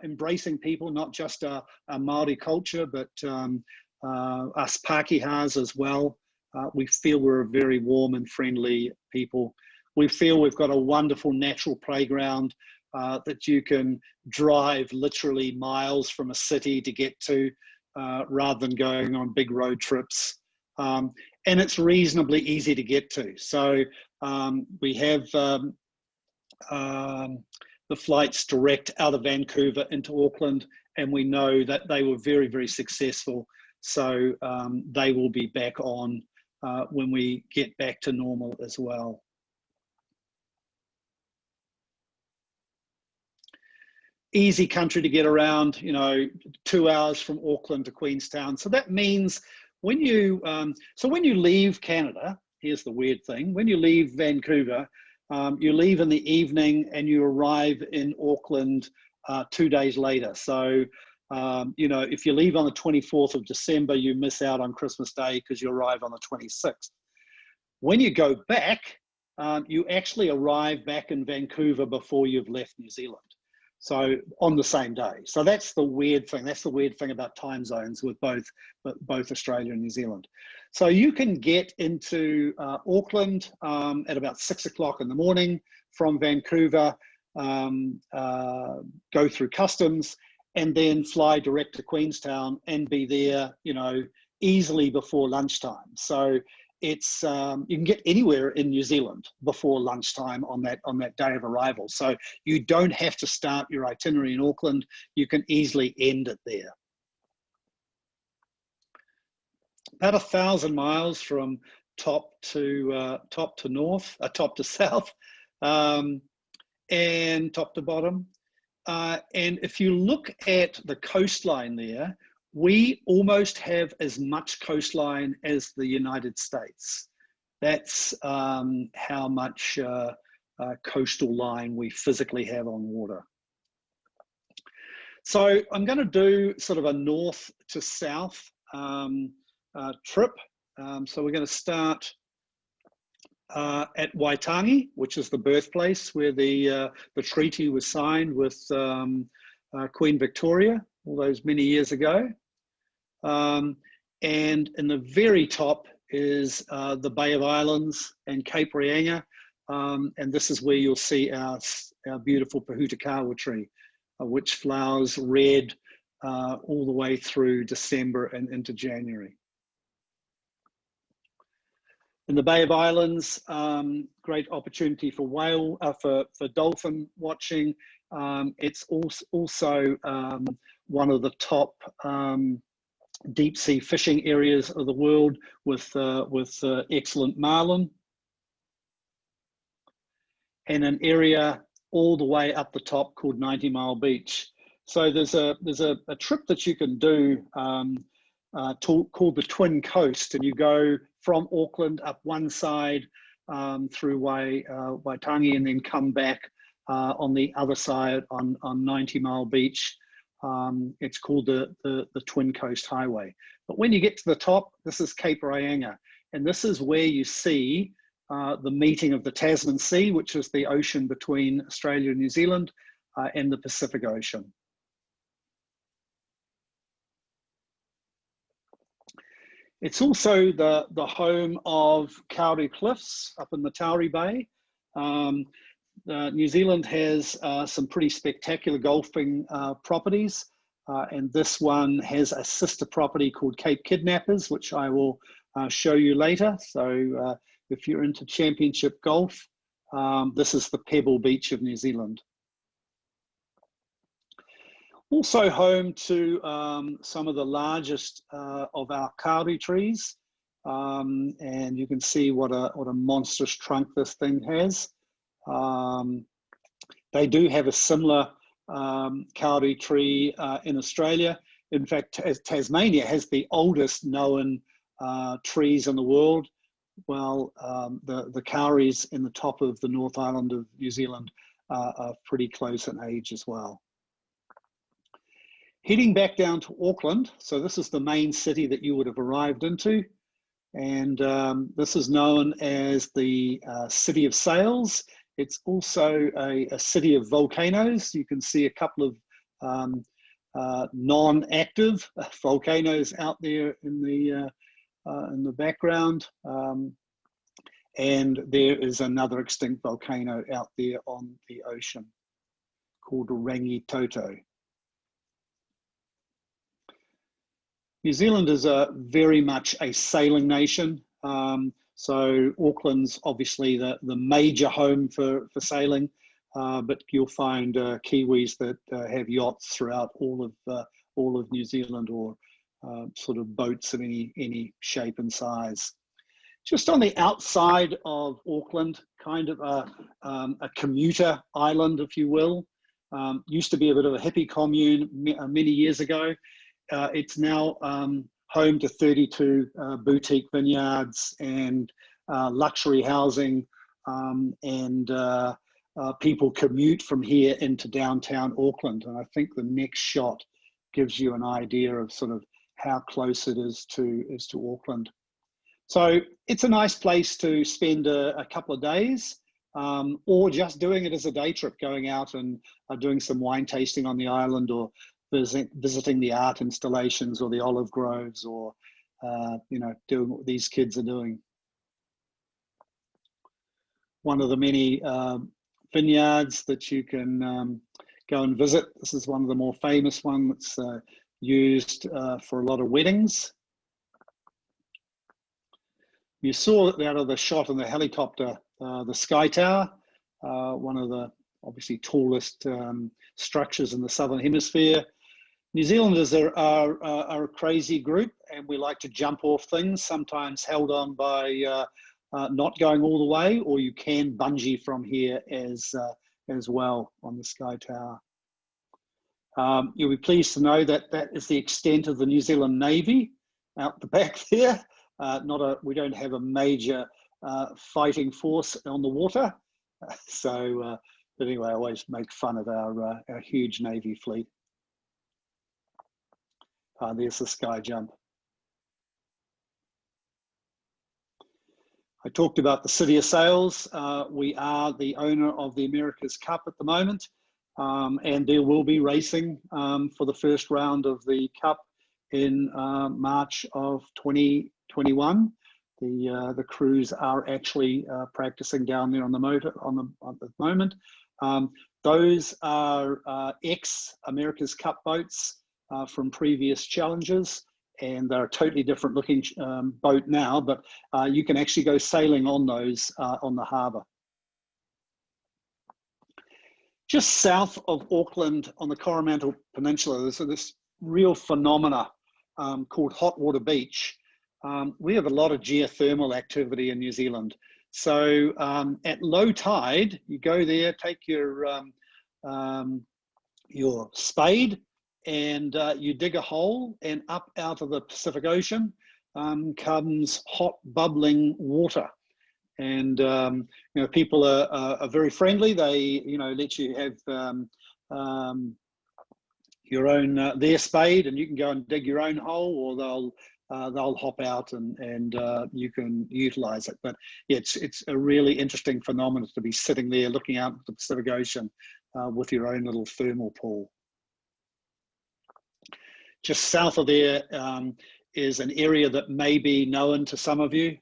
embracing people, not just a Māori culture, but us Pākehās as well. We feel we're a very warm and friendly people. We feel we've got a wonderful natural playground that you can drive literally miles from a city to get to, rather than going on big road trips. And it's reasonably easy to get to. So we have the flights direct out of Vancouver into Auckland, and we know that they were very, very successful. So they will be back on when we get back to normal as well. Easy country to get around, 2 hours from Auckland to Queenstown. So that means when you leave Canada, here's the weird thing: when you leave Vancouver, you leave in the evening and you arrive in Auckland 2 days later. So if you leave on the 24th of December, you miss out on Christmas Day because you arrive on the 26th. When you go back, you actually arrive back in Vancouver before you've left New Zealand. So on the same day. So that's the weird thing. That's the weird thing about time zones with both Australia and New Zealand. So you can get into Auckland at about 6 o'clock in the morning from Vancouver, go through customs, and then fly direct to Queenstown and be there, easily before lunchtime. So it's you can get anywhere in New Zealand before lunchtime on that day of arrival. So you don't have to start your itinerary in Auckland. You can easily end it there. About 1,000 miles from top to south, and top to bottom. And if you look at the coastline there, we almost have as much coastline as the United States. That's how much coastal line we physically have on water. So I'm going to do sort of a north to south trip. So we're going to start at Waitangi, which is the birthplace where the treaty was signed with Queen Victoria all those many years ago. And in the very top is the Bay of Islands and Cape Reinga, and this is where you'll see our beautiful Pōhutukawa tree, which flowers red all the way through December and into January. In the Bay of Islands, great opportunity for whale, for dolphin watching. It's also one of the top deep sea fishing areas of the world with excellent marlin. And an area all the way up the top called 90 Mile Beach. So there's a trip that you can do called the Twin Coast, and you go from Auckland up one side through Waitangi and then come back on the other side on 90 Mile Beach. It's called the Twin Coast Highway. But when you get to the top, this is Cape Reinga, and this is where you see the meeting of the Tasman Sea, which is the ocean between Australia and New Zealand, and the Pacific Ocean. It's also the home of Kauri Cliffs up in the Tauri Bay. New Zealand has some pretty spectacular golfing properties, and this one has a sister property called Cape Kidnappers, which I will show you later. So if you're into championship golf, this is the Pebble Beach of New Zealand. Also home to some of the largest of our kauri trees, and you can see what a monstrous trunk this thing has. They do have a similar kauri tree in Australia. In fact, Tasmania has the oldest known trees in the world. Well, the kauris in the top of the North Island of New Zealand are pretty close in age as well. Heading back down to Auckland, so this is the main city that you would have arrived into, and this is known as the City of Sails. It's also a city of volcanoes. You can see a couple of non-active volcanoes out there in the background, and there is another extinct volcano out there on the ocean called Rangitoto. New Zealand is very much a sailing nation. So Auckland's obviously the major home for sailing, but you'll find Kiwis that have yachts throughout all of New Zealand, or sort of boats of any shape and size. Just on the outside of Auckland, kind of a commuter island, if you will. Used to be a bit of a hippie commune many years ago. It's now home to 32 boutique vineyards and luxury housing, and people commute from here into downtown Auckland. And I think the next shot gives you an idea of sort of how close it is to Auckland. So it's a nice place to spend a couple of days, or just doing it as a day trip, going out and doing some wine tasting on the island, or visiting the art installations or the olive groves, or doing what these kids are doing. One of the many vineyards that you can go and visit. This is one of the more famous ones that's used for a lot of weddings. You saw out of the shot in the helicopter, the Sky Tower, one of the obviously tallest structures in the Southern Hemisphere. New Zealanders are a crazy group, and we like to jump off things, sometimes held on by not going all the way, or you can bungee from here as well on the Sky Tower. You'll be pleased to know that that is the extent of the New Zealand Navy out the back there. We don't have a major fighting force on the water. But anyway, I always make fun of our huge Navy fleet. There's the sky jump. I talked about the City of Sails. We are the owner of the America's Cup at the moment, and there will be racing for the first round of the Cup in March of 2021. The crews are actually practicing down there on the moment. Those are ex-America's Cup boats from previous challenges, and they're a totally different looking boat now, but you can actually go sailing on those on the harbour. Just south of Auckland on the Coromandel Peninsula, there's this real phenomena called Hot Water Beach. We have a lot of geothermal activity in New Zealand. So at low tide, you go there, take your spade, and you dig a hole, and up out of the Pacific Ocean comes hot bubbling water. And you know, people are very friendly. They let you have your own their spade, and you can go and dig your own hole, or they'll hop out and you can utilize it. But yeah, it's a really interesting phenomenon to be sitting there looking out at the Pacific Ocean with your own little thermal pool. Just south of there is an area that may be known to some of you.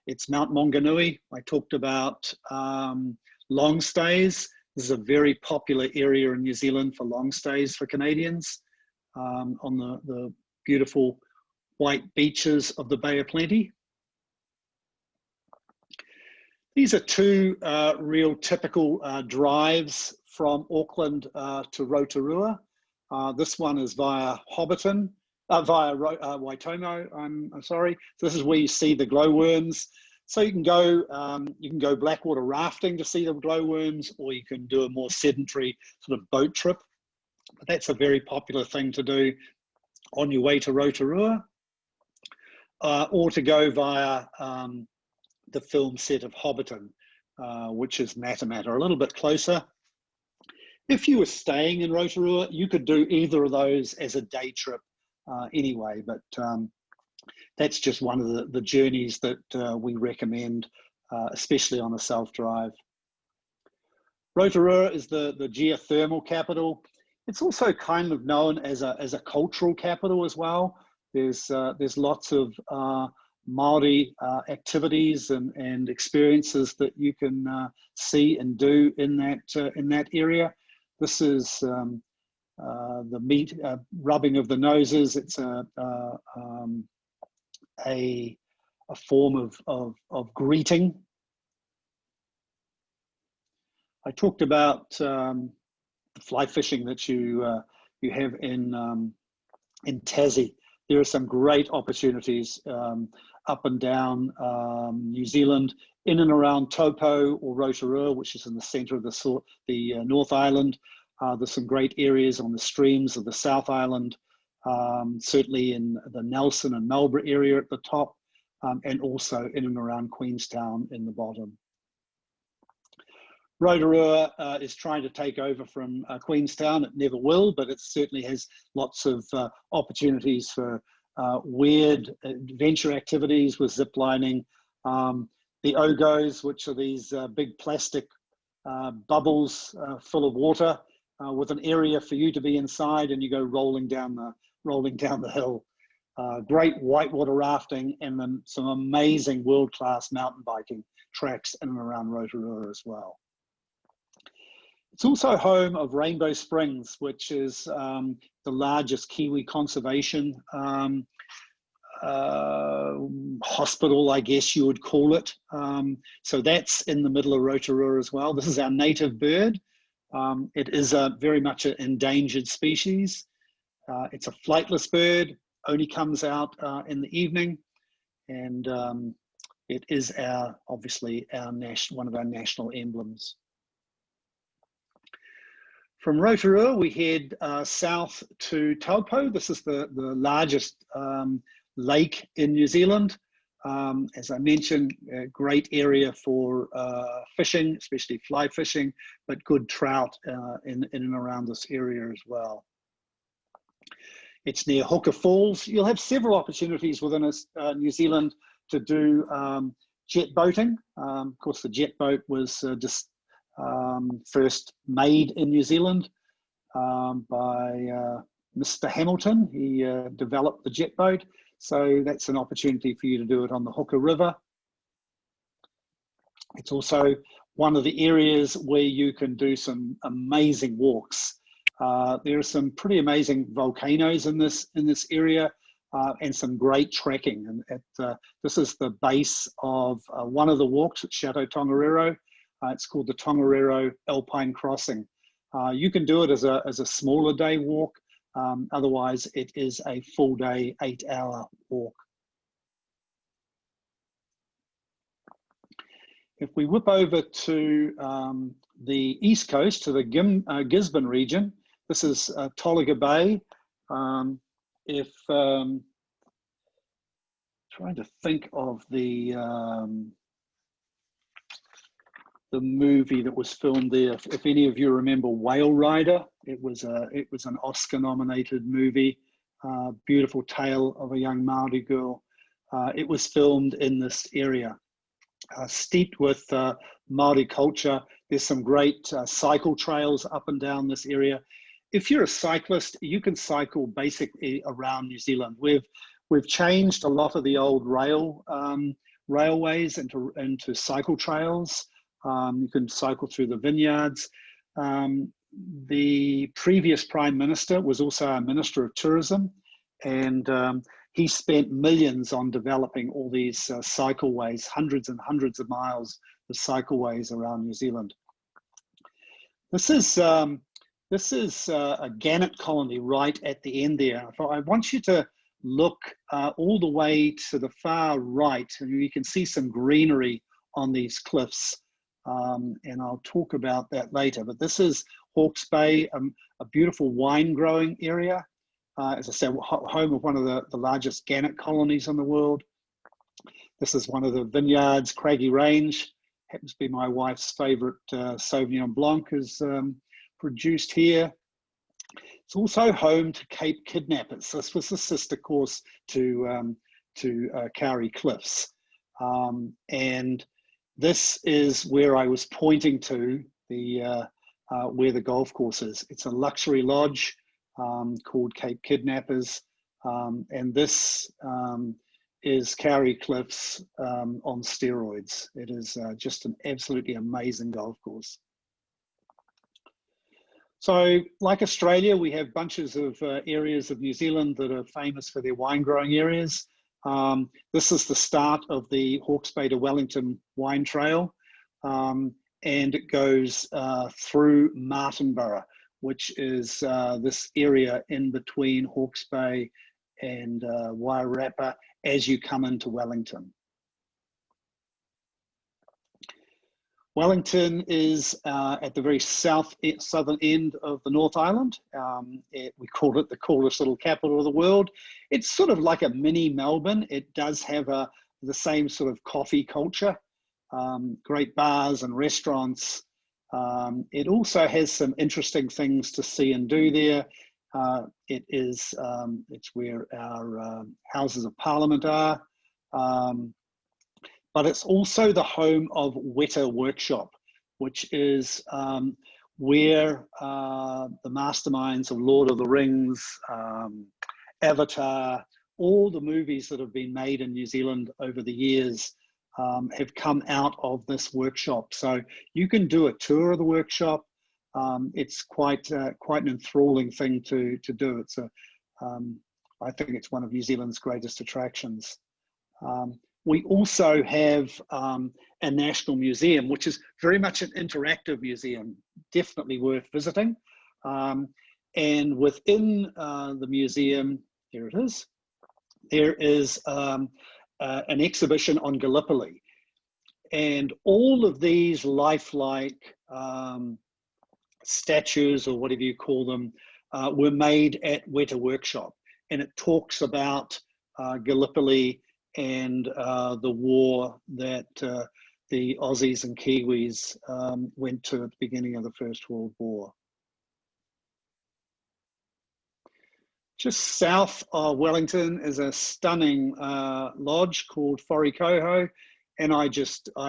It's Mount Maunganui. I talked about long stays. This is a very popular area in New Zealand for long stays for Canadians on the beautiful white beaches of the Bay of Plenty. These are two real typical drives from Auckland to Rotorua. This one is via Hobbiton, via Waitomo, I'm sorry. So this is where you see the glowworms. So you can go blackwater rafting to see the glowworms, or you can do a more sedentary sort of boat trip. But that's a very popular thing to do on your way to Rotorua, or to go via the film set of Hobbiton, which is Matamata, a little bit closer. If you were staying in Rotorua, you could do either of those as a day trip anyway, but that's just one of the journeys that we recommend, especially on a self-drive. Rotorua is the geothermal capital. It's also kind of known as a cultural capital as well. There's lots of Māori activities and experiences that you can see and do in that area. This is the meat rubbing of the noses. It's a form of greeting. I talked about the fly fishing that you have in Tassie. There are some great opportunities up and down New Zealand, in and around Taupo or Rotorua, which is in the centre of the North Island. There's some great areas on the streams of the South Island, certainly in the Nelson and Marlborough area at the top, and also in and around Queenstown in the bottom. Rotorua is trying to take over from Queenstown. It never will, but it certainly has lots of opportunities for weird adventure activities with zip lining. The Ogos, which are these big plastic bubbles full of water with an area for you to be inside, and you go rolling down the hill. Great whitewater rafting, and then some amazing world-class mountain biking tracks in and around Rotorua as well. It's also home of Rainbow Springs, which is the largest Kiwi conservation hospital, I guess you would call it. So that's in the middle of Rotorua as well. This is our native bird. It is very much an endangered species. It's a flightless bird, only comes out in the evening, and it is obviously one of our national emblems. From Rotorua, we head south to Taupo. This is the largest lake in New Zealand. As I mentioned, a great area for fishing, especially fly fishing, but good trout in and around this area as well. It's near Hooker Falls. You'll have several opportunities within New Zealand to do jet boating. Of course, the jet boat was just first made in New Zealand by Mr. Hamilton. He developed the jet boat, so that's an opportunity for you to do it on the Hooker River. It's also one of the areas where you can do some amazing walks. There are some pretty amazing volcanoes in this area. and some great trekking. And this is the base of one of the walks at Chateau Tongariro. It's called the Tongariro Alpine Crossing. You can do it as a smaller day walk. Otherwise, it is a full day, 8-hour walk. If we whip over to the east coast, to the Gisborne region, this is Tolaga Bay. Trying to think of the movie that was filmed there. If any of you remember Whale Rider, it was an Oscar-nominated movie. Beautiful tale of a young Maori girl. It was filmed in this area. Steeped with Maori culture. There's some great cycle trails up and down this area. If you're a cyclist, you can cycle basically around New Zealand. We've changed a lot of the old railways into cycle trails. You can cycle through the vineyards. The previous Prime Minister was also our Minister of Tourism, and he spent millions on developing all these cycleways, hundreds and hundreds of miles of cycleways around New Zealand. This is a gannet colony right at the end there. I want you to look all the way to the far right, and you can see some greenery on these cliffs, and I'll talk about that later. But this is Hawke's Bay, a beautiful wine growing area. As I said, home of one of the largest gannet colonies in the world. This is one of the vineyards, Craggy Range. Happens to be my wife's favorite Sauvignon Blanc is produced here. It's also home to Cape Kidnappers. This was the sister course to Kauri Cliffs. And this is where I was pointing to, where the golf course is. It's a luxury lodge called Cape Kidnappers, and this is Kauri Cliffs on steroids. It is just an absolutely amazing golf course. So, like Australia, we have bunches of areas of New Zealand that are famous for their wine growing areas. This is the start of the Hawke's Bay to Wellington wine trail, and it goes through Martinborough, which is this area in between Hawke's Bay and Wairarapa as you come into Wellington. Wellington is at the very southern end of the North Island. We call it the coolest little capital of the world. It's sort of like a mini Melbourne. It does have the same sort of coffee culture, great bars and restaurants. It also has some interesting things to see and do there. It's where our Houses of Parliament are. But it's also the home of Weta Workshop, which is where the masterminds of Lord of the Rings, Avatar, all the movies that have been made in New Zealand over the years have come out of this workshop. So you can do a tour of the workshop. It's quite an enthralling thing to do. I think it's one of New Zealand's greatest attractions. We also have a national museum, which is very much an interactive museum, definitely worth visiting. And within the museum, here it is, there is an exhibition on Gallipoli. And all of these lifelike statues, or whatever you call them, were made at Weta Workshop. And it talks about Gallipoli and the war that the Aussies and Kiwis went to at the beginning of the First World War. Just south of Wellington is a stunning lodge called Wharikoho, and I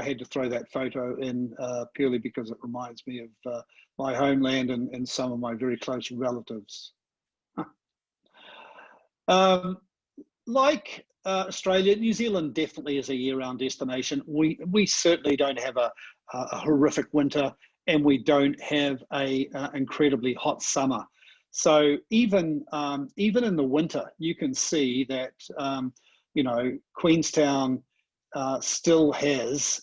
had to throw that photo in purely because it reminds me of my homeland and some of my very close relatives. Like Australia, New Zealand definitely is a year-round destination. We certainly don't have a horrific winter, and we don't have a incredibly hot summer. So even even in the winter, you can see that you know, Queenstown still has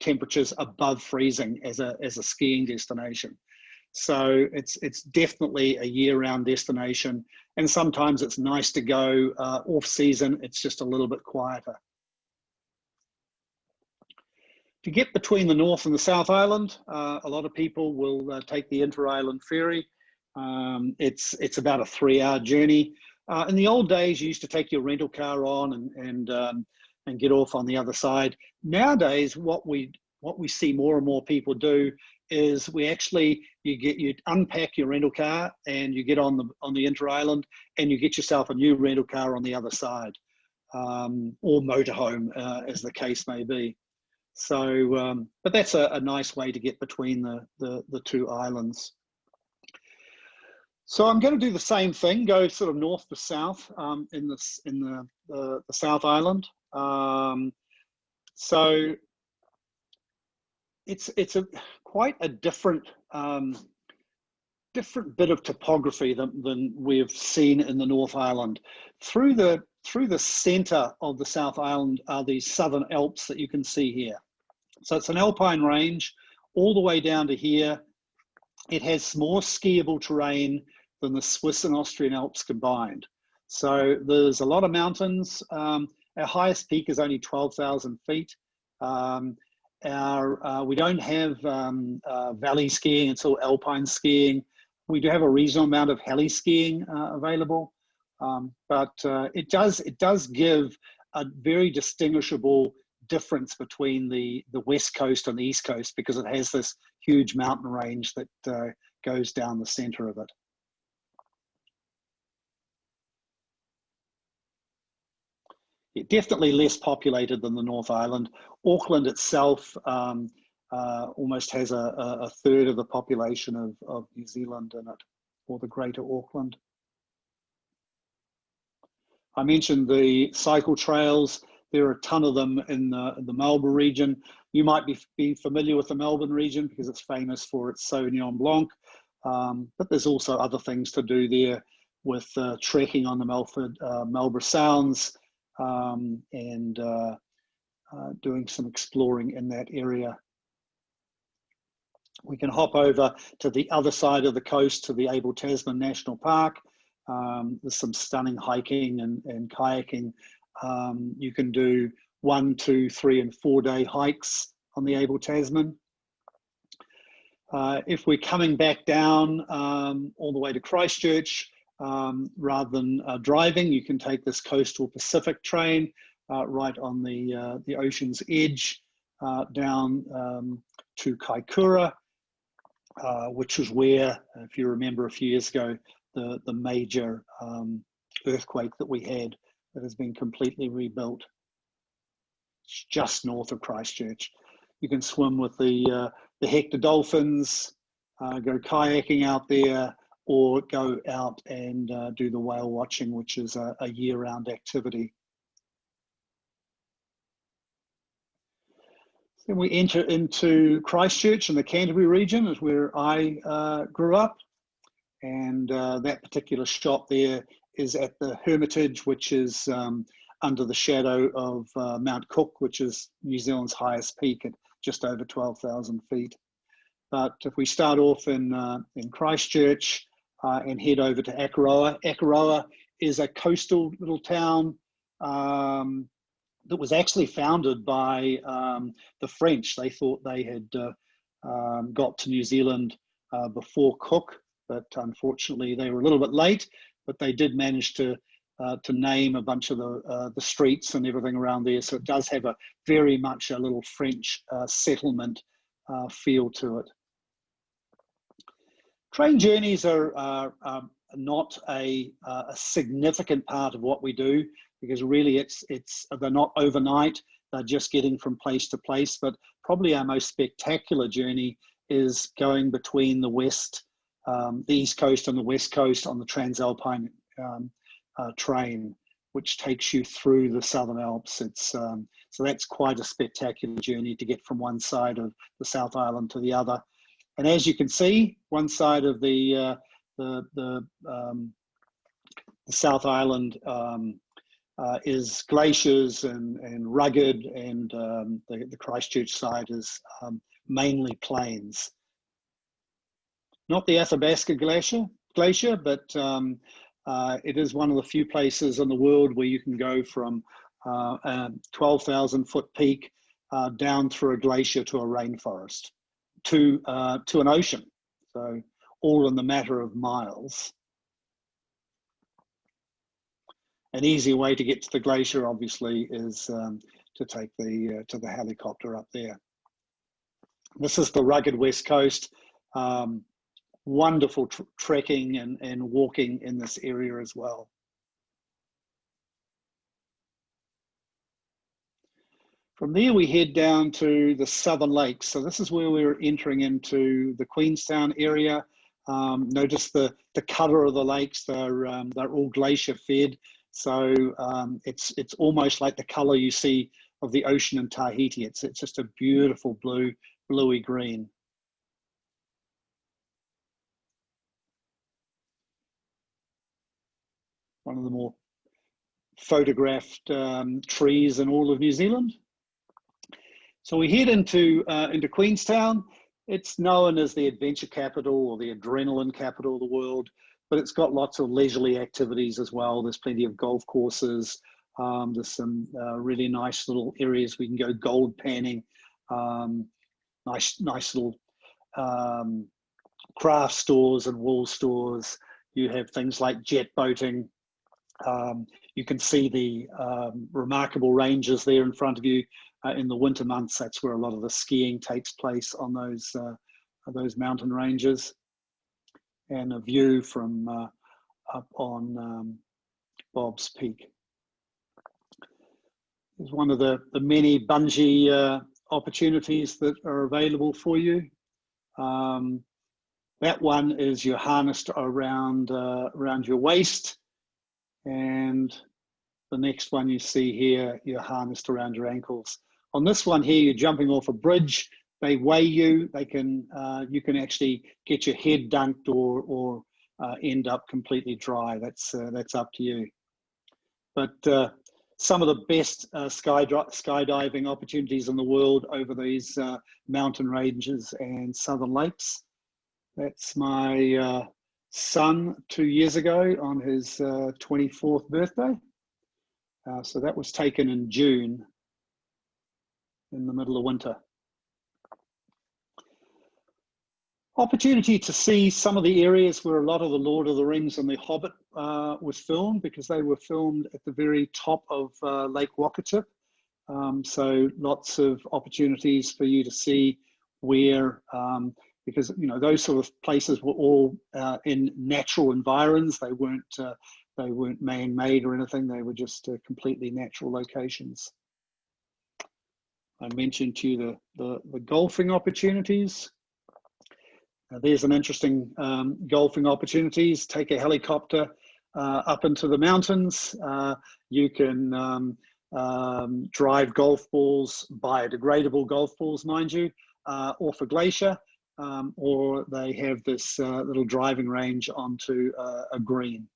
temperatures above freezing as a skiing destination. So it's definitely a year-round destination, and sometimes it's nice to go off-season. It's just a little bit quieter. To get between the North and the South Island, a lot of people will take the Inter-Island Ferry. It's about a 3-hour journey. In the old days, you used to take your rental car on and get off on the other side. Nowadays, what we see more and more people do is you unpack your rental car and you get on the Inter-Island and you get yourself a new rental car on the other side, or motorhome, as the case may be. So, but that's a nice way to get between the two islands. So I'm going to do the same thing, go sort of north to south in the South Island. So it's quite a different bit of topography than we've seen in the North Island. Through the center of the South Island are these Southern Alps that you can see here. So it's an alpine range all the way down to here. It has more skiable terrain than the Swiss and Austrian Alps combined. So there's a lot of mountains. Our highest peak is only 12,000 feet. We don't have valley skiing, it's all alpine skiing. We do have a reasonable amount of heli skiing available, but it does give a very distinguishable difference between the West Coast and the East Coast, because it has this huge mountain range that goes down the center of it. Definitely less populated than the North Island. Auckland itself almost has a third of the population of New Zealand in it, or the Greater Auckland. I mentioned the cycle trails. There are a ton of them in the Melbourne region. You might be familiar with the Melbourne region because it's famous for its Sauvignon Blanc, but there's also other things to do there with trekking on the Marlborough Sounds, and doing some exploring in that area. We can hop over to the other side of the coast to the Abel Tasman National Park. There's some stunning hiking and kayaking. You can do 1, 2, 3, and 4 day hikes on the Abel Tasman. If we're coming back down all the way to Christchurch, rather than driving, you can take this Coastal Pacific train right on the ocean's edge down to Kaikoura, which is where, if you remember a few years ago, the major earthquake that we had that has been completely rebuilt. It's just north of Christchurch. You can swim with the Hector dolphins, go kayaking out there, or go out and do the whale watching, which is a year-round activity. Then we enter into Christchurch in the Canterbury region, is where I grew up. And that particular shop there is at the Hermitage, which is under the shadow of Mount Cook, which is New Zealand's highest peak at just over 12,000 feet. But if we start off in Christchurch and head over to Akaroa. Akaroa is a coastal little town that was actually founded by the French. They thought they had got to New Zealand before Cook, but unfortunately they were a little bit late, but they did manage to name a bunch of the streets and everything around there. So it does have a very much a little French settlement feel to it. Train journeys are not a significant part of what we do, because really they're not overnight. They're just getting from place to place. But probably our most spectacular journey is going between the East Coast and the West Coast on the Transalpine train, which takes you through the Southern Alps. So that's quite a spectacular journey to get from one side of the South Island to the other. And as you can see, one side of the South Island is glaciers and rugged, and the Christchurch side is mainly plains. Not the Athabasca Glacier, but it is one of the few places in the world where you can go from a 12,000 foot peak down through a glacier to a rainforest, to an ocean. So all in the matter of miles. An easy way to get to the glacier, obviously, is to take to the helicopter up there. This is the rugged West Coast. Wonderful trekking and walking in this area as well. From there, we head down to the Southern Lakes. So this is where we're entering into the Queenstown area. Notice the color of the lakes. They're all glacier fed. So it's almost like the color you see of the ocean in Tahiti. It's just a beautiful bluey green. One of the more photographed trees in all of New Zealand. So we head into Queenstown. It's known as the adventure capital or the adrenaline capital of the world, but it's got lots of leisurely activities as well. There's plenty of golf courses. There's some really nice little areas we can go gold panning. Nice little craft stores and wool stores. You have things like jet boating. You can see the remarkable ranges there in front of you. In the winter months, that's where a lot of the skiing takes place on those mountain ranges. And a view from up on Bob's Peak. It's one of the many bungee opportunities that are available for you. That one is you're harnessed around your waist, and the next one you see here, you're harnessed around your ankles. On this one here, you're jumping off a bridge. They weigh you. They can you can actually get your head dunked or end up completely dry. That's up to you. But some of the best skydiving opportunities in the world over these mountain ranges and southern lakes. That's my son 2 years ago on his 24th birthday. So that was taken in June, in the middle of winter. Opportunity to see some of the areas where a lot of the Lord of the Rings and the Hobbit was filmed, because they were filmed at the very top of Lake Wakatip. So lots of opportunities for you to see where, because those sort of places were all in natural environs. They weren't man-made or anything. They were just completely natural locations. I mentioned to you the golfing opportunities. There's an interesting golfing opportunities. Take a helicopter up into the mountains. You can drive golf balls, biodegradable golf balls, mind you, off a glacier, or they have this little driving range onto a green.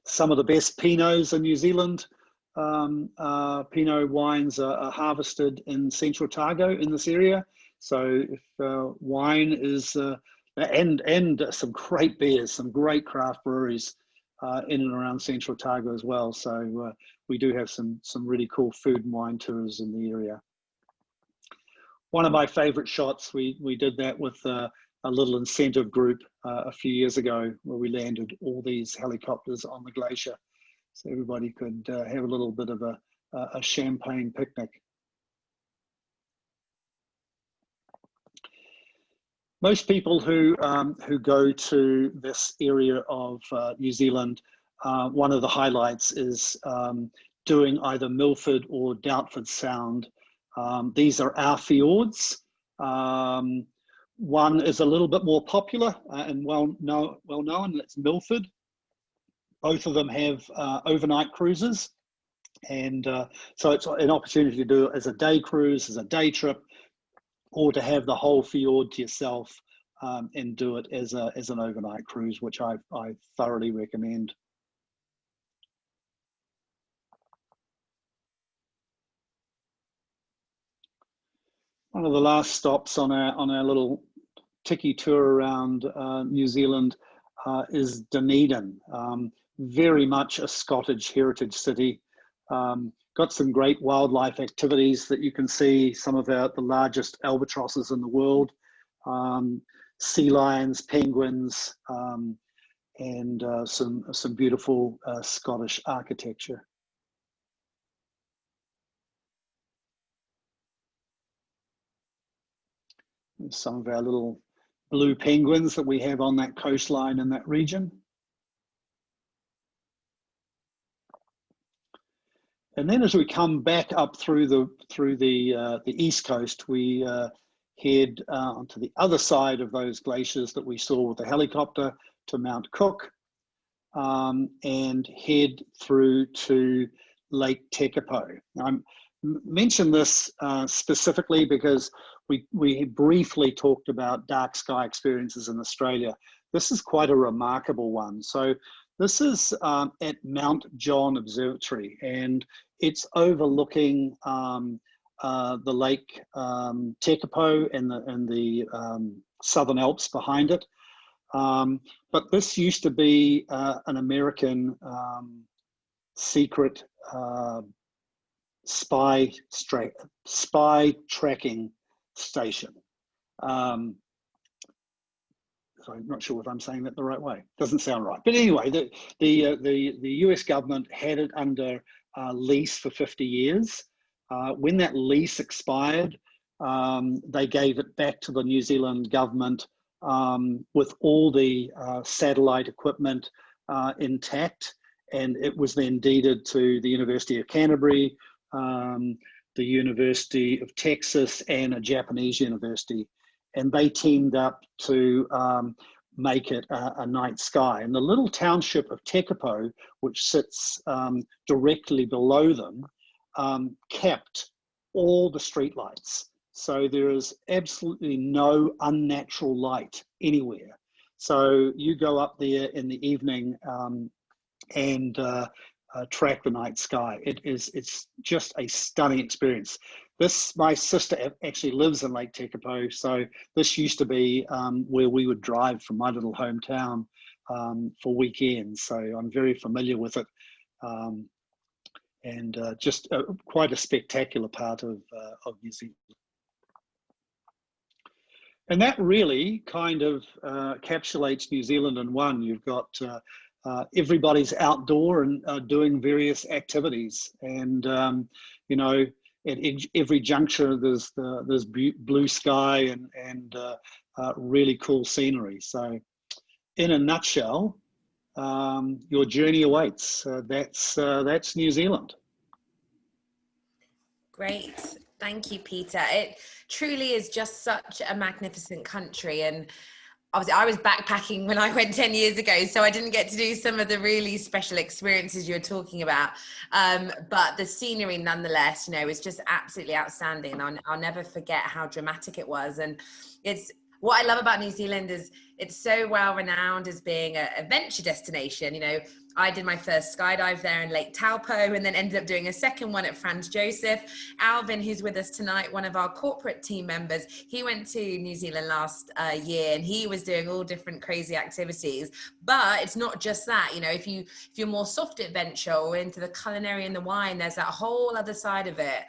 Some of the best Pinots in New Zealand. Pinot wines are harvested in Central Otago in this area. So if wine is, and some great beers, some great craft breweries in and around Central Otago as well. So we do have some really cool food and wine tours in the area. One of my favorite shots, we did that with a little incentive group a few years ago, where we landed all these helicopters on the glacier. So everybody could have a little bit of a champagne picnic. Most people who go to this area of New Zealand, one of the highlights is doing either Milford or Doubtford Sound. These are our fjords. One is a little bit more popular and well known, and that's Milford. Both of them have overnight cruises, and so it's an opportunity to do it as a day cruise, as a day trip, or to have the whole fjord to yourself and do it as an overnight cruise, which I thoroughly recommend. One of the last stops on our little tiki tour around New Zealand is Dunedin. Very much a Scottish heritage city. Got some great wildlife activities that you can see, some of the largest albatrosses in the world, sea lions, penguins, and some beautiful Scottish architecture. Some of our little blue penguins that we have on that coastline in that region. And then as we come back up through the east coast, we head onto the other side of those glaciers that we saw with the helicopter to Mount Cook, and head through to Lake Tekapo. Now, I mention this specifically because we briefly talked about dark sky experiences in Australia. This is quite a remarkable one. So this is at Mount John Observatory, and it's overlooking the Lake Tekapo and the Southern Alps behind it. But this used to be an American secret spy tracking station. So I'm not sure if I'm saying that the right way. Doesn't sound right. But anyway, the US government had it under lease for 50 years. When that lease expired, they gave it back to the New Zealand government with all the satellite equipment intact, and it was then deeded to the University of Canterbury, the University of Texas, and a Japanese university. And they teamed up to make it a night sky. And the little township of Tekapo, which sits directly below them, kept all the street lights. So there is absolutely no unnatural light anywhere. So you go up there in the evening and track the night sky. It's just a stunning experience. My sister actually lives in Lake Tekapo, so this used to be where we would drive from my little hometown for weekends. So I'm very familiar with it, and just quite a spectacular part of New Zealand. And that really kind of encapsulates New Zealand in one. You've got everybody's outdoor and doing various activities, and you know, at every juncture there's blue sky and really cool scenery. So in a nutshell, your journey awaits. That's New Zealand. Great. Thank you, Peter. It truly is just such a magnificent country. And obviously I was backpacking when I went 10 years ago, so I didn't get to do some of the really special experiences you're talking about. But the scenery nonetheless, you know, is just absolutely outstanding. And I'll never forget how dramatic it was. And what I love about New Zealand is it's so well renowned as being a venture destination. You know, I did my first skydive there in Lake Taupo, and then ended up doing a second one at Franz Josef. Alvin, who's with us tonight, one of our corporate team members, he went to New Zealand last year, and he was doing all different crazy activities. But it's not just that, you know, if you're more soft adventure or into the culinary and the wine, there's that whole other side of it.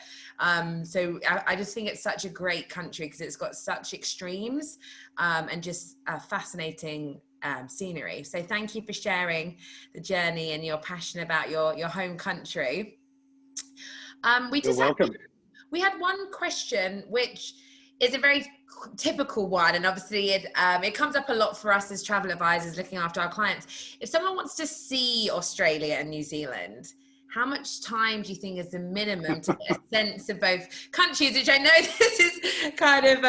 So I just think it's such a great country because it's got such extremes and just fascinating scenery. So thank you for sharing the journey and your passion about your home country. You're welcome. We had one question, which is a very typical one, and obviously it comes up a lot for us as travel advisors looking after our clients. If someone wants to see Australia and New Zealand, how much time do you think is the minimum to get a sense of both countries, which I know this is kind of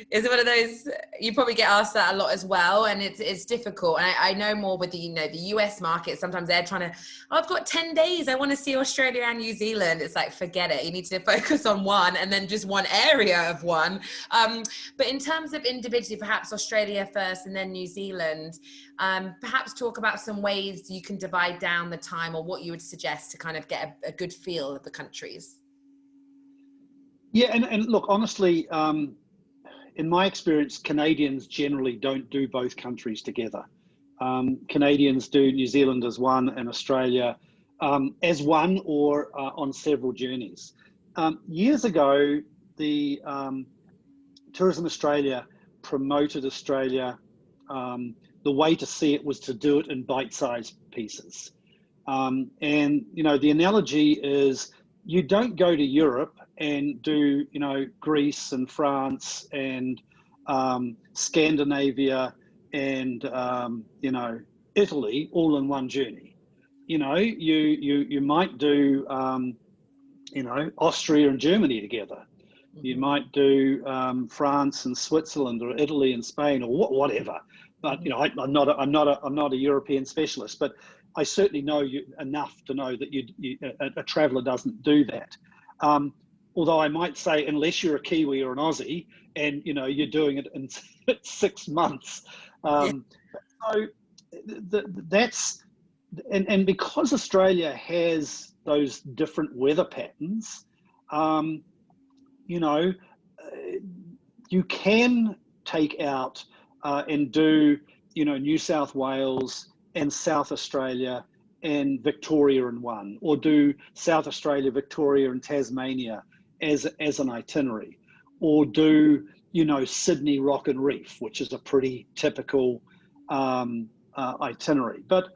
is one of those, you probably get asked that a lot as well, and it's difficult. And I know more with the, you know, the US market, sometimes they're trying to, oh, I've got 10 days, I want to see Australia and New Zealand. It's like, forget it, you need to focus on one, and then just one area of one. But in terms of individually, perhaps Australia first and then New Zealand, perhaps talk about some ways you can divide down the time, or what you would suggest to kind of get a good feel of the countries. Yeah, and look, honestly, in my experience, Canadians generally don't do both countries together. Canadians do New Zealand as one and Australia as one, or on several journeys. Years ago, the Tourism Australia promoted Australia. The way to see it was to do it in bite-sized pieces. And, you know, the analogy is, you don't go to Europe and do, you know, Greece and France and Scandinavia and, you know, Italy all in one journey. You know, you might do, you know, Austria and Germany together. You might do France and Switzerland, or Italy and Spain, or whatever. But, you know, I'm not a European specialist, but I certainly know enough to know that a traveller doesn't do that. Although I might say, unless you're a Kiwi or an Aussie, and, you know, you're doing it in 6 months. So that's, and because Australia has those different weather patterns, you know, you can take out and do, you know, New South Wales and South Australia and Victoria in one, or do South Australia, Victoria and Tasmania as an itinerary, or do, you know, Sydney, Rock and Reef, which is a pretty typical itinerary. But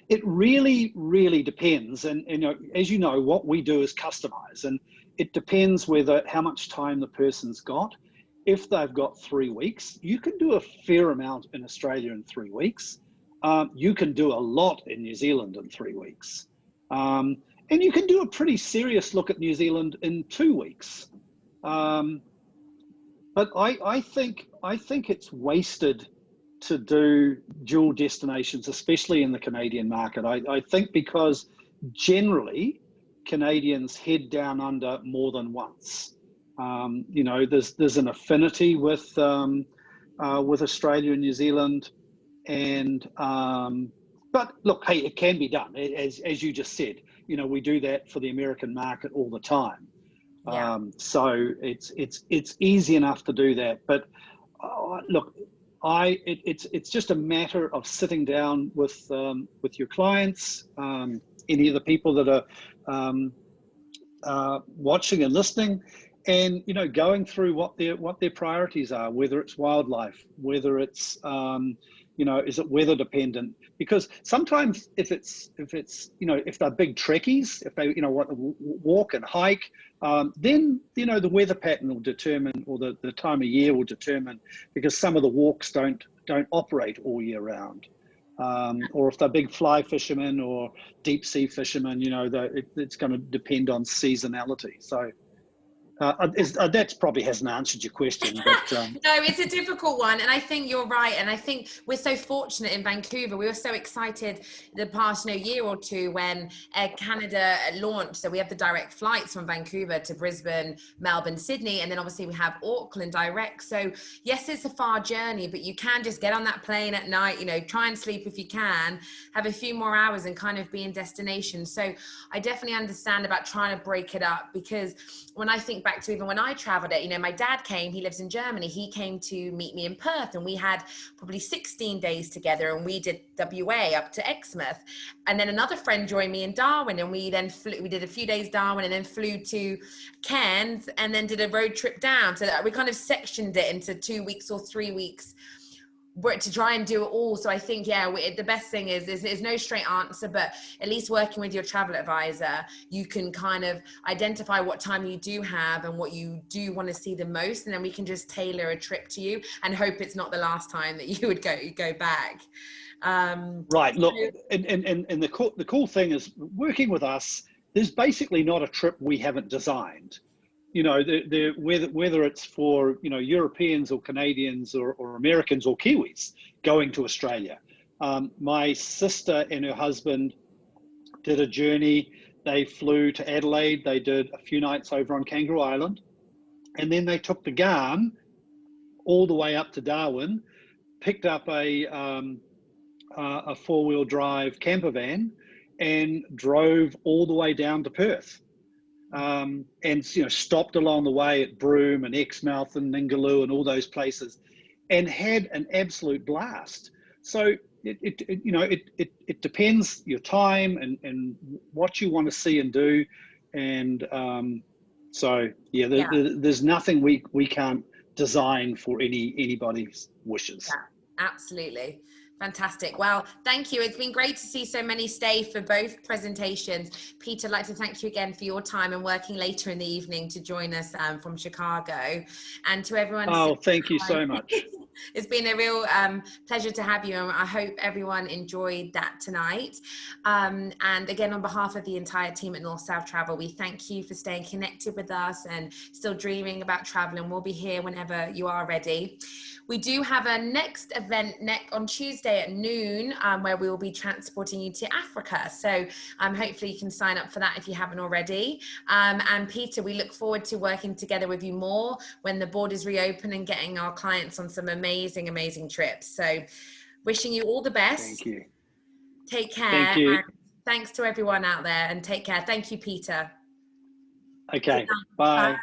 it really, really depends. And, you know, as you know, what we do is customize, and it depends how much time the person's got. If they've got 3 weeks, you can do a fair amount in Australia in 3 weeks. You can do a lot in New Zealand in 3 weeks. And you can do a pretty serious look at New Zealand in 2 weeks. But I think it's wasted to do dual destinations, especially in the Canadian market. I think because generally Canadians head down under more than once. You know, there's an affinity with Australia and New Zealand, and but look, hey, it can be done, as you just said. You know, we do that for the American market all the time. Yeah. So it's easy enough to do that. But look, it's just a matter of sitting down with your clients, any of the people that are watching and listening, and, you know, going through what their priorities are, whether it's wildlife, whether it's you know, is it weather dependent? Because sometimes if it's you know, if they're big trekkies, if they, you know, want to walk and hike, then, you know, the weather pattern will determine, or the time of year will determine, because some of the walks don't operate all year round. Or if they're big fly fishermen or deep sea fishermen, you know, it's going to depend on seasonality. So that probably hasn't answered your question, but no, it's a difficult one, and I think you're right. And I think we're so fortunate in Vancouver. We were so excited the past year or two when Air Canada launched. So we have the direct flights from Vancouver to Brisbane, Melbourne, Sydney, and then obviously we have Auckland direct. So yes, it's a far journey, but you can just get on that plane at night, you know, try and sleep if you can, have a few more hours and kind of be in destination. So I definitely understand about trying to break it up, because when I think back to even when I traveled it, you know, my dad came, he lives in Germany, he came to meet me in Perth, and we had probably 16 days together, and we did WA up to Exmouth. And then another friend joined me in Darwin, and we did a few days Darwin, and then flew to Cairns, and then did a road trip down. So that we kind of sectioned it into 2 weeks or 3 weeks to try and do it all. So I think, yeah, the best thing is there's no straight answer, but at least working with your travel advisor, you can kind of identify what time you do have and what you do want to see the most, and then we can just tailor a trip to you and hope it's not the last time that you would go back. Right. Look, and the cool thing is working with us. There's basically not a trip we haven't designed. You know, whether it's for Europeans or Canadians or Americans or Kiwis going to Australia. My sister and her husband did a journey. They flew to Adelaide. They did a few nights over on Kangaroo Island, and then they took the Garn all the way up to Darwin, picked up a four-wheel drive camper van, and drove all the way down to Perth. And stopped along the way at Broome and Exmouth and Ningaloo and all those places, and had an absolute blast. So it depends your time and what you want to see and do, and there's nothing we can't design for anybody's wishes. Yeah, absolutely. Fantastic. Well, thank you. It's been great to see so many stay for both presentations. Peter, I'd like to thank you again for your time and working later in the evening to join us from Chicago. And to everyone. Oh, thank you so much. It's been a real pleasure to have you, and I hope everyone enjoyed that tonight. And again, on behalf of the entire team at North South Travel, we thank you for staying connected with us and still dreaming about travel, and we'll be here whenever you are ready. We do have a next event on Tuesday at noon where we will be transporting you to Africa. So hopefully you can sign up for that if you haven't already. And Peter, we look forward to working together with you more when the borders reopen and getting our clients on some amazing, amazing trips. So wishing you all the best. Thank you. Take care. Thank you. And thanks to everyone out there, and take care. Thank you, Peter. Okay. Bye. Bye.